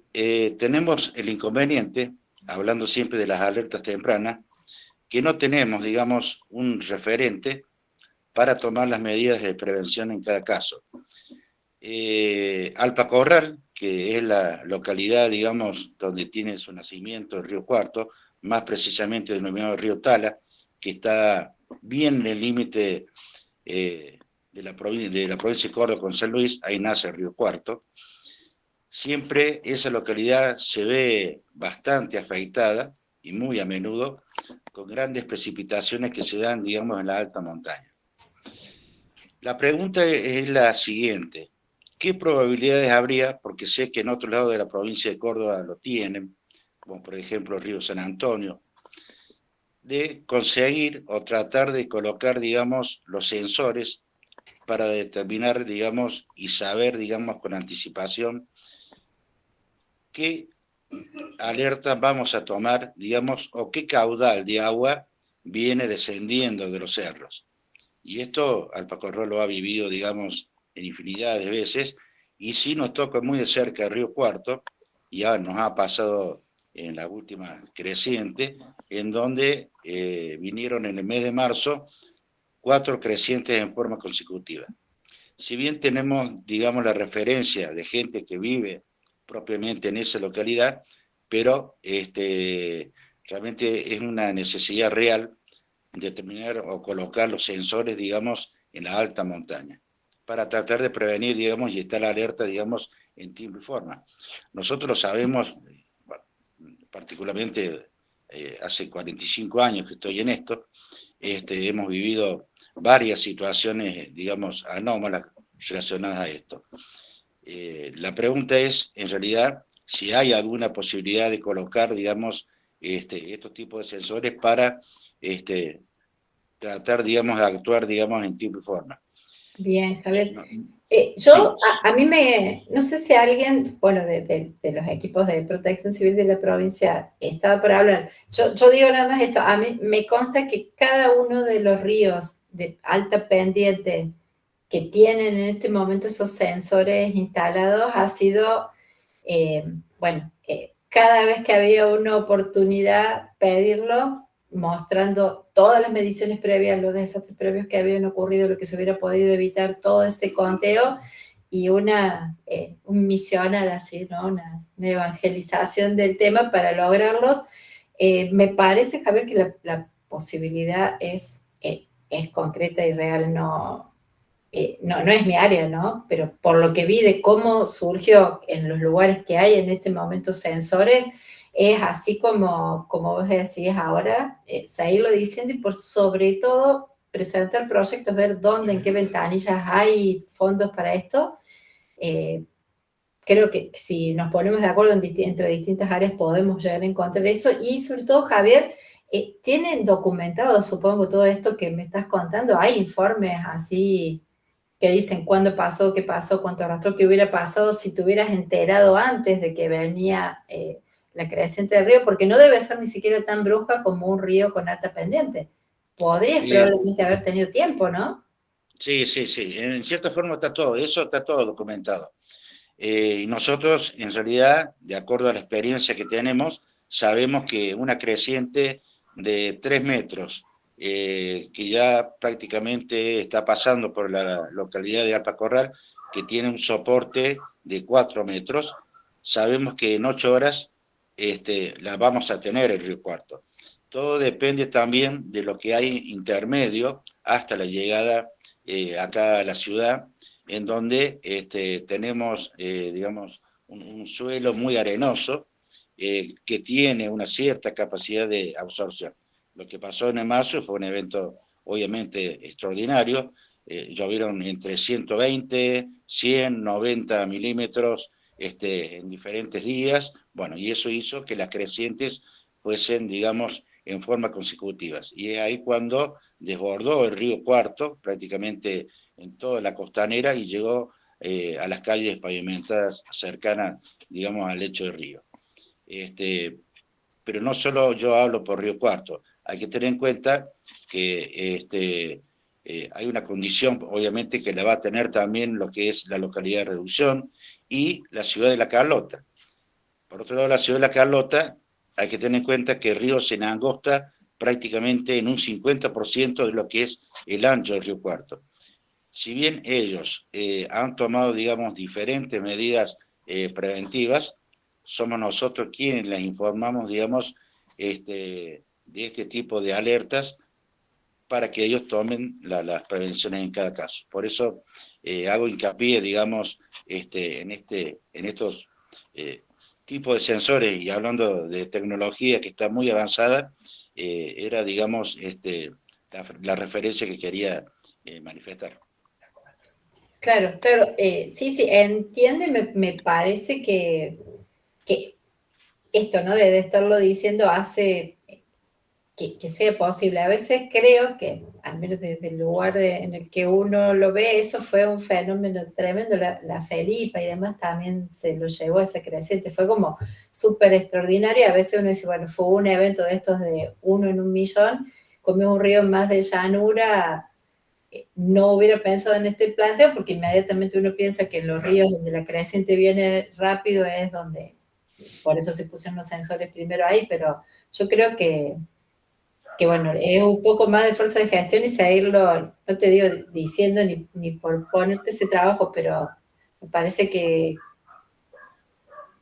tenemos el inconveniente, hablando siempre de las alertas tempranas, que no tenemos, digamos, un referente para tomar las medidas de prevención en cada caso. Alpacorral, que es la localidad, digamos, donde tiene su nacimiento el río Cuarto, más precisamente denominado el río Tala, que está bien en el límite de la provincia de Córdoba con San Luis, ahí nace el río Cuarto. Siempre esa localidad se ve bastante afectada, y muy a menudo, con grandes precipitaciones que se dan, digamos, en la alta montaña. La pregunta es la siguiente. ¿qué probabilidades habría? Porque sé que en otro lado de la provincia de Córdoba lo tienen, como por ejemplo Río San Antonio, de conseguir o tratar de colocar, digamos, los sensores para determinar, digamos, y saber, digamos, con anticipación qué alerta vamos a tomar, digamos, o qué caudal de agua viene descendiendo de los cerros. Y esto Alpacorro lo ha vivido, digamos, en infinidad de veces, y sí nos toca muy de cerca el Río Cuarto, y ya nos ha pasado en la última creciente, en donde vinieron en el mes de marzo 4 crecientes en forma consecutiva. Si bien tenemos, digamos, la referencia de gente que vive propiamente en esa localidad, pero realmente es una necesidad real determinar o colocar los sensores, digamos, en la alta montaña, para tratar de prevenir, digamos, y estar alerta, digamos, en tiempo y forma. Nosotros lo sabemos, particularmente hace 45 años que estoy en esto, hemos vivido varias situaciones, digamos, anómalas relacionadas a esto. La pregunta es, en realidad, si hay alguna posibilidad de colocar, digamos, estos tipos de sensores para tratar, digamos, de actuar, digamos, en tiempo y forma. Bien, Javier. No, Yo, sí. a mí no sé si alguien, bueno, de los equipos de protección civil de la provincia estaba por hablar. Yo digo nada más esto, a mí me consta que cada uno de los ríos de alta pendiente que tienen en este momento esos sensores instalados ha sido, bueno, cada vez que había una oportunidad pedirlo, mostrando todas las mediciones previas, los desastres previos que habían ocurrido, lo que se hubiera podido evitar, todo ese conteo y un misionar así, ¿no? Una evangelización del tema para lograrlos. Me parece, Javier, que la posibilidad es concreta y real, no es mi área, ¿no? Pero por lo que vi de cómo surgió en los lugares que hay en este momento sensores, es así como vos decís ahora, seguirlo diciendo y por sobre todo presentar proyectos, ver dónde, en qué ventanillas hay fondos para esto. Creo que si nos ponemos de acuerdo entre distintas áreas podemos llegar a encontrar eso y sobre todo, Javier, ¿tienen documentado, supongo, todo esto que me estás contando? ¿Hay informes así que dicen cuándo pasó, qué pasó, cuánto arrastró, qué hubiera pasado si te hubieras enterado antes de que venía la creciente del río? Porque no debe ser ni siquiera tan bruja como un río con alta pendiente. Podrías Bien. probablemente haber tenido tiempo, ¿no? Sí. En cierta forma está todo, eso está todo documentado. Y nosotros, en realidad, de acuerdo a la experiencia que tenemos, sabemos que una creciente de 3 metros, que ya prácticamente está pasando por la localidad de Alpacorral, que tiene un soporte de 4 metros, sabemos que en 8 horas la vamos a tener el Río Cuarto. Todo depende también de lo que hay intermedio hasta la llegada acá a la ciudad, en donde tenemos, digamos, un suelo muy arenoso que tiene una cierta capacidad de absorción. Lo que pasó en el marzo fue un evento obviamente extraordinario, llovieron entre 120, 100, 90 milímetros en diferentes días, bueno, y eso hizo que las crecientes fuesen, digamos, en forma consecutivas. Y es ahí cuando desbordó el río Cuarto, prácticamente en toda la costanera, y llegó a las calles pavimentadas cercanas, digamos, al lecho del río. Pero no solo yo hablo por Río Cuarto, hay que tener en cuenta que hay una condición, obviamente, que la va a tener también lo que es la localidad de Reducción y la ciudad de La Carlota. Por otro lado, la ciudad de La Carlota, hay que tener en cuenta que el río se angosta prácticamente en un 50% de lo que es el ancho del Río Cuarto. Si bien ellos han tomado, digamos, diferentes medidas preventivas, somos nosotros quienes les informamos, digamos, de este tipo de alertas para que ellos tomen las prevenciones en cada caso. Por eso hago hincapié, digamos, en estos tipos de sensores, y hablando de tecnología que está muy avanzada, era, digamos, la referencia que quería manifestar. Claro, claro. Sí, sí, entiende, me parece que esto, ¿no? De estarlo diciendo hace que sea posible. A veces creo que, al menos desde el lugar en el que uno lo ve, eso fue un fenómeno tremendo. La Felipa y demás también se lo llevó a esa creciente. Fue como súper extraordinario. A veces uno dice, bueno, fue un evento de estos de 1 en 1.000.000, comió un río más de llanura. No hubiera pensado en este planteo porque inmediatamente uno piensa que en los ríos donde la creciente viene rápido es donde, por eso se pusieron los sensores primero ahí, pero yo creo que bueno, es un poco más de fuerza de gestión y seguirlo, no te digo diciendo ni por ponerte ese trabajo, pero me parece que,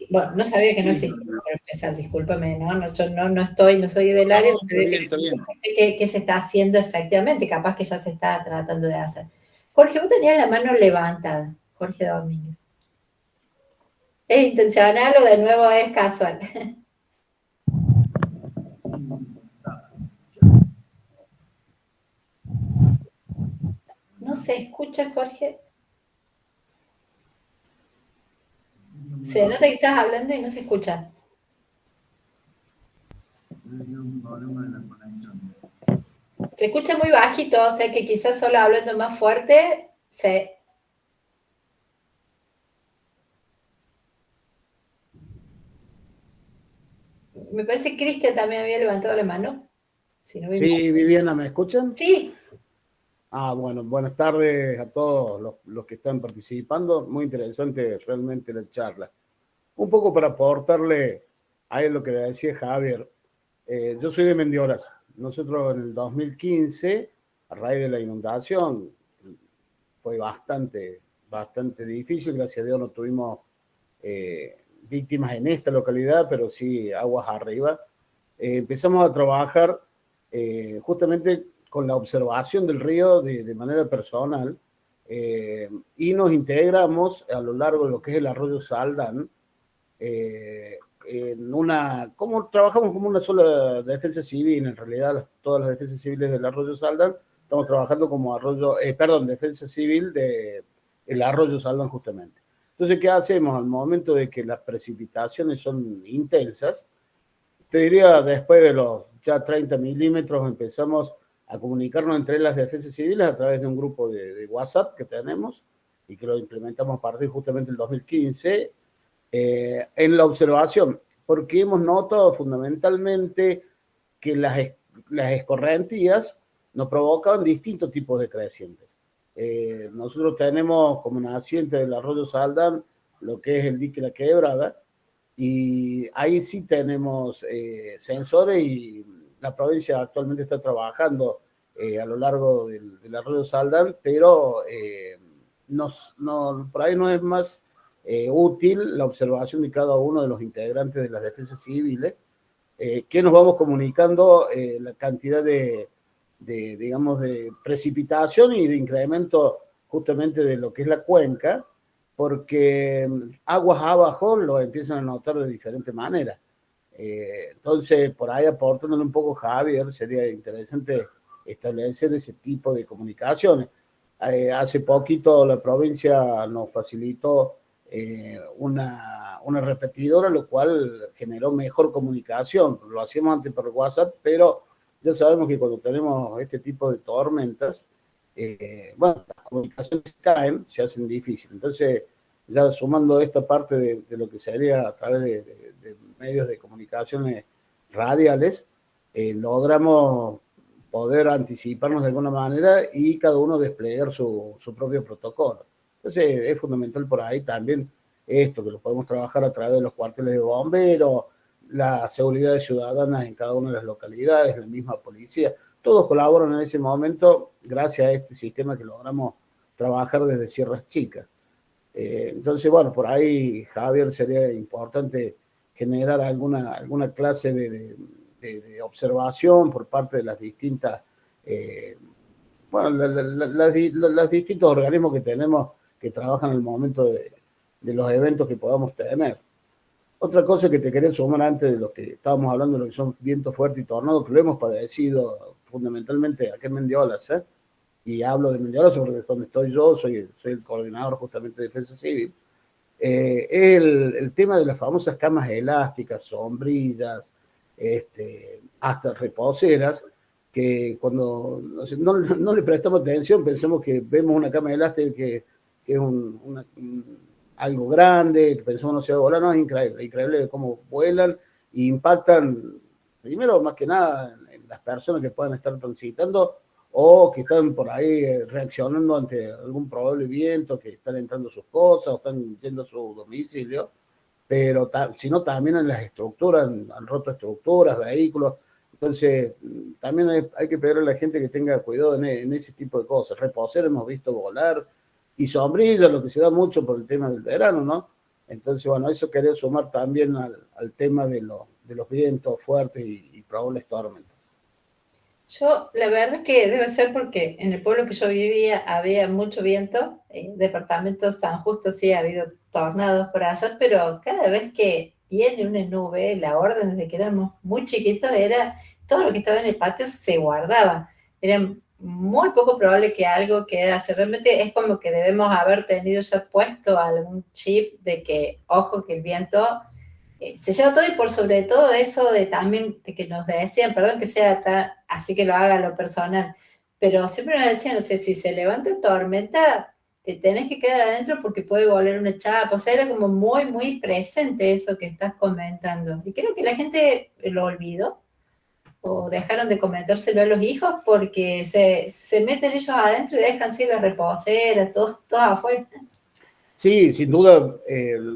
bueno, no sabía que no Sí, existía para empezar, discúlpame, ¿no? Yo no soy del área, no no, está sabía bien, está bien. que se está haciendo efectivamente, capaz que ya se está tratando de hacer. Jorge, vos tenías la mano levantada, Jorge Domínguez. ¿Es intencional o de nuevo es casual? No se escucha, Jorge. Se nota que estás hablando y no se escucha. Se escucha muy bajito, o sea que quizás solo hablando más fuerte se... Me parece que Cristian también había levantado la mano. Si no Sí, Viviana, ¿me escuchan? Sí. Bueno, buenas tardes a todos los que están participando. Muy interesante realmente la charla. Un poco para aportarle a lo que decía Javier. Yo soy de Mendiolas. Nosotros en el 2015, a raíz de la inundación, fue bastante difícil. Gracias a Dios no tuvimos víctimas en esta localidad, pero sí aguas arriba. Empezamos a trabajar justamente con la observación del río de manera personal y nos integramos a lo largo de lo que es el arroyo Saldán trabajamos como una sola defensa civil. En realidad todas las defensas civiles del arroyo Saldán estamos trabajando como defensa civil del arroyo Saldán justamente. Entonces, ¿qué hacemos al momento de que las precipitaciones son intensas? Te diría, después de los ya 30 milímetros empezamos a comunicarnos entre las defensas civiles a través de un grupo de WhatsApp que tenemos y que lo implementamos a partir justamente del 2015 en la observación, porque hemos notado fundamentalmente que las escorrentías nos provocan distintos tipos de crecientes. Nosotros tenemos como naciente del arroyo Saldán lo que es el dique La Quebrada, y ahí sí tenemos sensores y la provincia actualmente está trabajando a lo largo del arroyo Saldán, pero por ahí no es más útil la observación de cada uno de los integrantes de las defensas civiles, que nos vamos comunicando la cantidad digamos, de precipitación y de incremento justamente de lo que es la cuenca, porque aguas abajo lo empiezan a notar de diferente manera. Entonces, por ahí aportándole un poco Javier, sería interesante establecer ese tipo de comunicaciones. Hace poquito la provincia nos facilitó una repetidora, lo cual generó mejor comunicación. Lo hacíamos antes por WhatsApp, pero ya sabemos que cuando tenemos este tipo de tormentas, las comunicaciones caen, se hacen difíciles. Entonces, ya sumando esta parte de lo que sería a través de medios de comunicaciones radiales, logramos poder anticiparnos de alguna manera y cada uno desplegar su propio protocolo. Entonces, es fundamental por ahí también esto, que lo podemos trabajar a través de los cuarteles de bomberos, la seguridad ciudadana en cada una de las localidades, la misma policía. Todos colaboran en ese momento gracias a este sistema que logramos trabajar desde Sierras Chicas. Entonces, bueno, por ahí, Javier, sería importante generar alguna clase de observación por parte de las distintas, los distintos organismos que tenemos que trabajan en el momento de los eventos que podamos tener. Otra cosa que te quería sumar antes de lo que estábamos hablando, de lo que son vientos fuertes y tornados, que lo hemos padecido fundamentalmente aquí en Mendiolas, y hablo de Mendoza porque es donde estoy yo, soy el coordinador justamente de Defensa Civil, el tema de las famosas camas elásticas, sombrillas, hasta reposeras, que cuando no le prestamos atención, pensamos que vemos una cama elástica que es algo grande, que pensamos no se va a volar, no, es increíble cómo vuelan e impactan, primero más que nada, en las personas que puedan estar transitando o que están por ahí reaccionando ante algún probable viento, que están entrando sus cosas o están yendo a su domicilio, pero sino también en las estructuras, han roto estructuras, vehículos. Entonces, también hay que pedirle a la gente que tenga cuidado en ese tipo de cosas. Reposer hemos visto volar, y sombrillas, lo que se da mucho por el tema del verano, ¿no? Entonces, bueno, eso quería sumar también al tema de los vientos fuertes y probables tormentas. Yo, la verdad es que debe ser porque en el pueblo que yo vivía había mucho viento, departamento San Justo sí ha habido tornados por allá, pero cada vez que viene una nube, la orden desde que éramos muy chiquitos era todo lo que estaba en el patio se guardaba. Era muy poco probable que algo quedase. Realmente es como que debemos haber tenido ya puesto algún chip de que, ojo, que el viento se lleva todo y por sobre todo eso de también de que nos decían, perdón que sea así que lo haga lo personal, pero siempre nos decían, o sea, si se levanta tormenta, te tenés que quedar adentro porque puede volar una chapa, o sea, era como muy, muy presente eso que estás comentando. Y creo que la gente lo olvidó o dejaron de comentárselo a los hijos porque se meten ellos adentro y dejan así las reposeras, todo afuera. Sí, sin duda,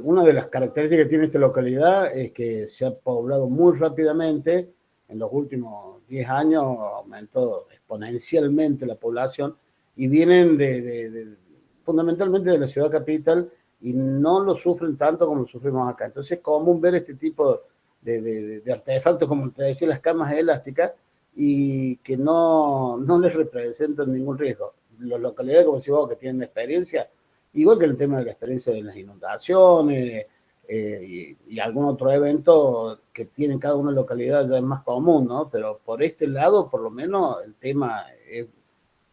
una de las características que tiene esta localidad es que se ha poblado muy rápidamente. En los últimos 10 años aumentó exponencialmente la población y vienen fundamentalmente de la ciudad capital y no lo sufren tanto como lo sufrimos acá. Entonces es común ver este tipo de artefactos, como te decía, las camas elásticas, y que no les representan ningún riesgo. Las localidades, como decís vos, que tienen experiencia, igual que el tema de la experiencia de las inundaciones y algún otro evento que tiene cada una localidad ya es más común, ¿no? Pero por este lado, por lo menos, el tema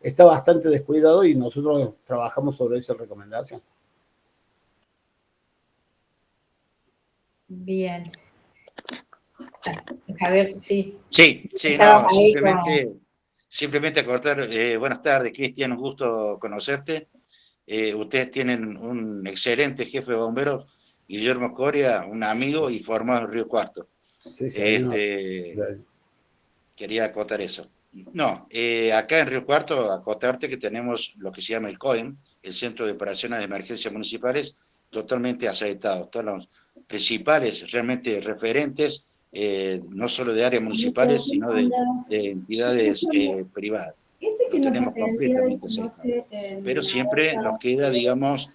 está bastante descuidado y nosotros trabajamos sobre esa recomendación. Bien. Javier, sí. Sí, Estabas no, ahí simplemente acortar. Buenas tardes, Cristian, un gusto conocerte. Ustedes tienen un excelente jefe de bomberos, Guillermo Coria, un amigo y formado en Río Cuarto. Sí, Quería acotar eso. No, acá en Río Cuarto, acotarte que tenemos lo que se llama el COEM, el Centro de Operaciones de Emergencias Municipales, totalmente aceitado. Todos los principales, realmente referentes, no solo de áreas municipales, sino de entidades privadas. Lo tenemos completamente aceitado. Pero siempre nos queda, digamos,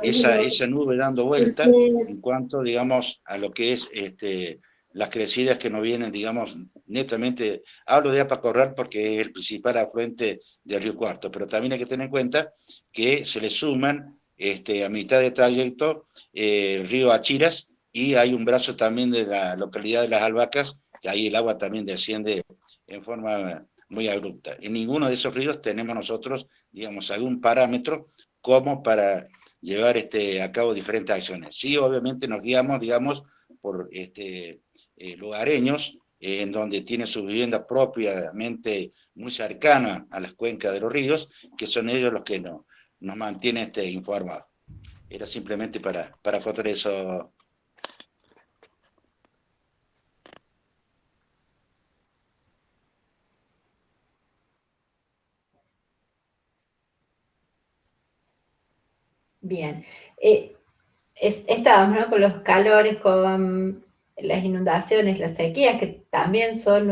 esa nube dando vuelta en cuanto, digamos, a lo que es las crecidas que nos vienen, digamos, netamente, hablo de Apacorral porque es el principal afluente del Río Cuarto, pero también hay que tener en cuenta que se le suman a mitad de trayecto el río Achiras, y hay un brazo también de la localidad de Las Albahacas, que ahí el agua también desciende en forma muy abrupta. En ninguno de esos ríos tenemos nosotros, digamos, algún parámetro como para llevar a cabo diferentes acciones. Sí, obviamente nos guiamos, digamos, por lugareños, en donde tienen su vivienda propiamente muy cercana a las cuencas de los ríos, que son ellos los que nos mantienen informados. Era simplemente para acotar eso. Bien. Estábamos, ¿no?, con los calores, con las inundaciones, las sequías, que también son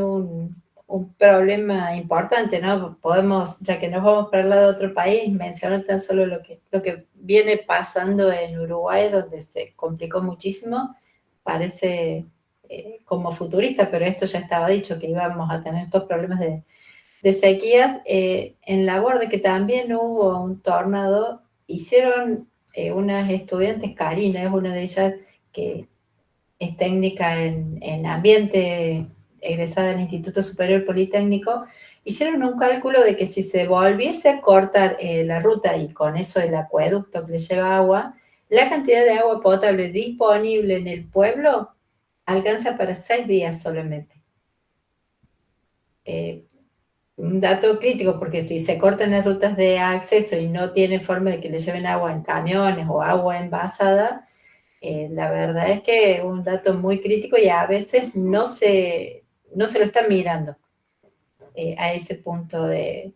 un problema importante, ¿no? Podemos, ya que nos vamos para el lado de otro país, mencionar tan solo lo que viene pasando en Uruguay, donde se complicó muchísimo. Parece como futurista, pero esto ya estaba dicho, que íbamos a tener estos problemas de sequías. En La Borde, que también hubo un tornado, hicieron unas estudiantes, Karina es una de ellas, que es técnica en ambiente, egresada del Instituto Superior Politécnico, hicieron un cálculo de que si se volviese a cortar la ruta y con eso el acueducto que le lleva agua, la cantidad de agua potable disponible en el pueblo alcanza para 6 días solamente. Un dato crítico, porque si se cortan las rutas de acceso y no tienen forma de que le lleven agua en camiones o agua envasada, la verdad es que es un dato muy crítico y a veces no se lo están mirando a ese punto de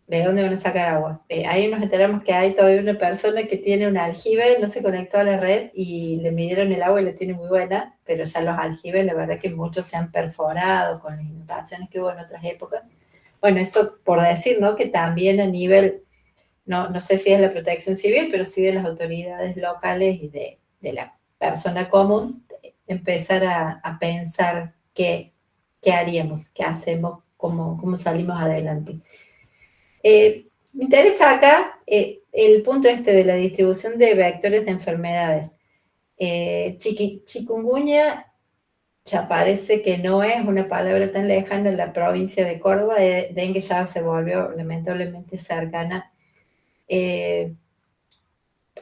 dónde van a sacar agua. Ahí nos enteramos que hay todavía una persona que tiene un aljibe, no se conectó a la red y le midieron el agua y la tiene muy buena, pero ya los aljibes, la verdad que muchos se han perforado con las inundaciones que hubo en otras épocas. Bueno, eso por decir, ¿no? Que también a nivel, no sé si es la protección civil, pero sí de las autoridades locales y de la persona común, empezar a pensar qué haríamos, qué hacemos, cómo salimos adelante. Me interesa acá el punto de la distribución de vectores de enfermedades. Chikungunya ya parece que no es una palabra tan lejana en la provincia de Córdoba, dengue ya se volvió lamentablemente cercana.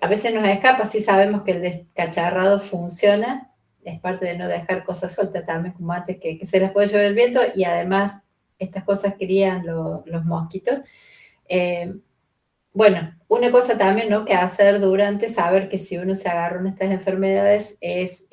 A veces nos escapa, sí sabemos que el descacharrado funciona, es parte de no dejar cosas sueltas también, como antes que se las puede llevar el viento, y además estas cosas crían los mosquitos. Bueno, una cosa también, ¿no?, que hacer durante, saber que si uno se agarra una de estas enfermedades es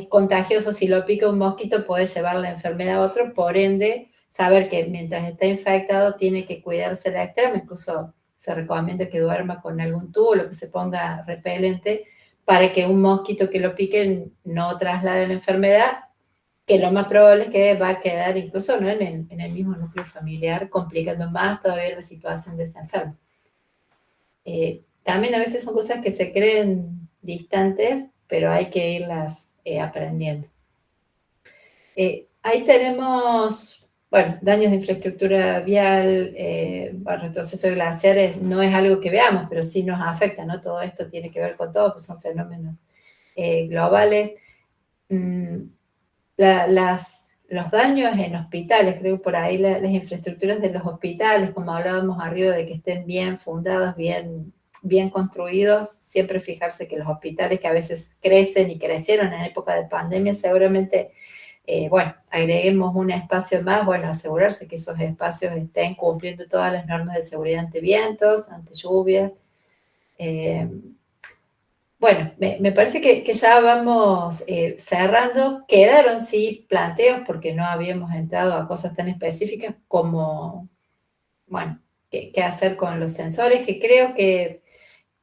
contagioso. Si lo pica un mosquito puede llevar la enfermedad a otro, por ende, saber que mientras está infectado tiene que cuidarse la extremo, incluso se recomienda que duerma con algún tubo, lo que se ponga repelente, para que un mosquito que lo pique no traslade la enfermedad, que lo más probable es que va a quedar incluso, ¿no?, en el mismo núcleo familiar, complicando más todavía la situación de ese enfermo. También a veces son cosas que se creen distantes, pero hay que irlas aprendiendo. Ahí tenemos, bueno, daños de infraestructura vial, retroceso de glaciares, no es algo que veamos, pero sí nos afecta, ¿no? Todo esto tiene que ver con todo, pues son fenómenos globales. Los daños en hospitales, creo que por ahí las infraestructuras de los hospitales, como hablábamos arriba, de que estén bien fundados, bien construidos, siempre fijarse que los hospitales que a veces crecen y crecieron en época de pandemia, seguramente, bueno, agreguemos un espacio más, bueno, asegurarse que esos espacios estén cumpliendo todas las normas de seguridad ante vientos, ante lluvias. Bueno, me parece que ya vamos cerrando. Quedaron, sí, planteos, porque no habíamos entrado a cosas tan específicas como, bueno, qué hacer con los sensores, que creo que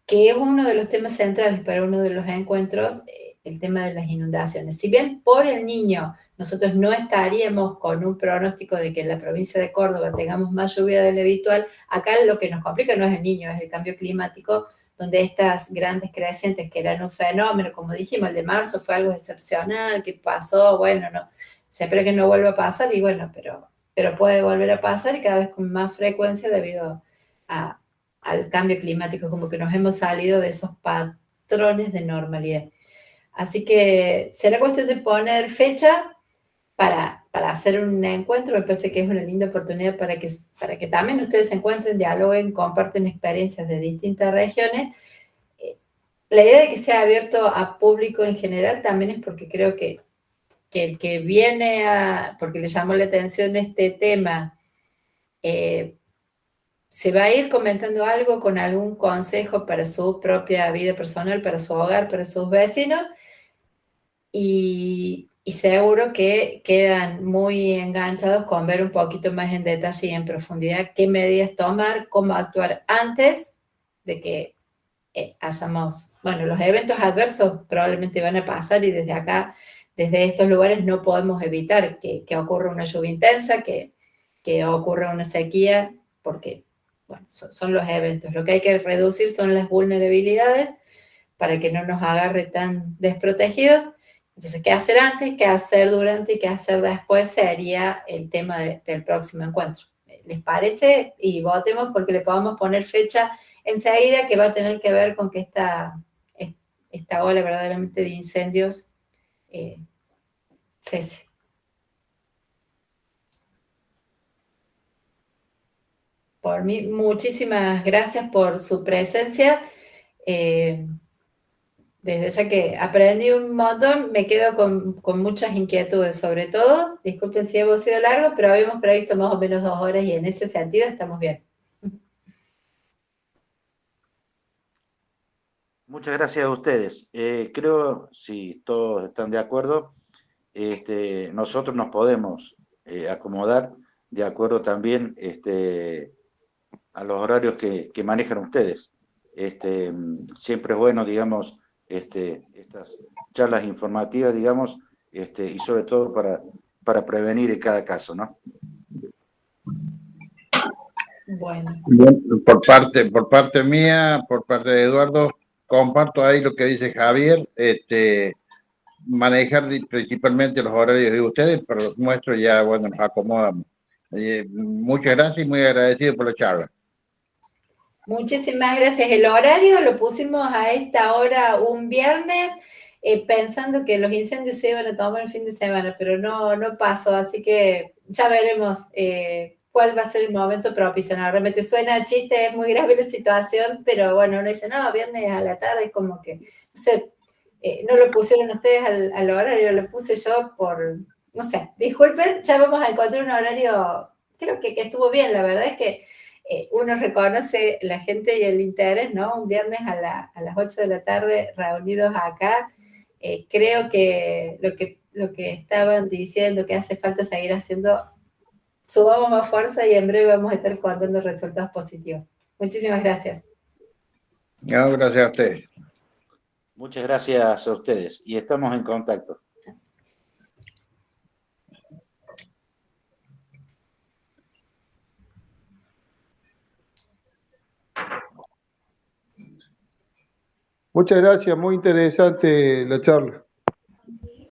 es uno de los temas centrales para uno de los encuentros, el tema de las inundaciones. Si bien por el niño nosotros no estaríamos con un pronóstico de que en la provincia de Córdoba tengamos más lluvia de lo habitual, acá lo que nos complica no es el niño, es el cambio climático, donde estas grandes crecientes que eran un fenómeno, como dijimos, el de marzo fue algo excepcional, que pasó, bueno, no, se espera que no vuelva a pasar, y bueno, pero puede volver a pasar y cada vez con más frecuencia debido al cambio climático, como que nos hemos salido de esos patrones de normalidad. Así que será cuestión de poner fecha para hacer un encuentro. Me parece que es una linda oportunidad para que también ustedes se encuentren, dialoguen, comparten experiencias de distintas regiones. La idea de que sea abierto a público en general también es porque creo que el que viene porque le llamó la atención este tema, se va a ir comentando algo con algún consejo para su propia vida personal, para su hogar, para sus vecinos, y seguro que quedan muy enganchados con ver un poquito más en detalle y en profundidad qué medidas tomar, cómo actuar antes de que hayamos, bueno, los eventos adversos probablemente van a pasar, y desde acá, desde estos lugares, no podemos evitar que ocurra una lluvia intensa, que ocurra una sequía, porque, bueno, son los eventos. Lo que hay que reducir son las vulnerabilidades para que no nos agarre tan desprotegidos. Entonces, ¿qué hacer antes, qué hacer durante y qué hacer después? Sería el tema del próximo encuentro. ¿Les parece? Y votemos porque le podamos poner fecha enseguida, que va a tener que ver con que esta ola verdaderamente de incendios cese. Por mí, muchísimas gracias por su presencia. Desde ya que aprendí un montón, me quedo con muchas inquietudes, sobre todo, disculpen si hemos sido largos, pero habíamos previsto más o menos 2 horas y en ese sentido estamos bien. Muchas gracias a ustedes. Creo, si todos están de acuerdo, nosotros nos podemos acomodar de acuerdo también a los horarios que manejan ustedes. Siempre es bueno, digamos, estas charlas informativas, digamos, y sobre todo para prevenir en cada caso, ¿no? Bueno. Bien, por parte mía, por parte de Eduardo, comparto ahí lo que dice Javier, manejar principalmente los horarios de ustedes, pero los nuestros ya, bueno, nos acomodamos. Muchas gracias y muy agradecido por la charla. Muchísimas gracias. El horario lo pusimos a esta hora un viernes, pensando que los incendios se iban a tomar el fin de semana, pero no pasó, así que ya veremos cuál va a ser el momento propicio. No, realmente suena a chiste, es muy grave la situación, pero bueno, uno dice, no, viernes a la tarde, como que, no sé, no lo pusieron ustedes al horario, lo puse yo por, no sé, disculpen, ya vamos a encontrar un horario, creo que estuvo bien, la verdad es que uno reconoce la gente y el interés, ¿no? Un viernes a las 8 de la tarde reunidos acá, creo que lo que estaban diciendo que hace falta seguir haciendo, subamos más fuerza y en breve vamos a estar contando resultados positivos. Muchísimas gracias. No, gracias a ustedes. Muchas gracias a ustedes y estamos en contacto. Muchas gracias, muy interesante la charla.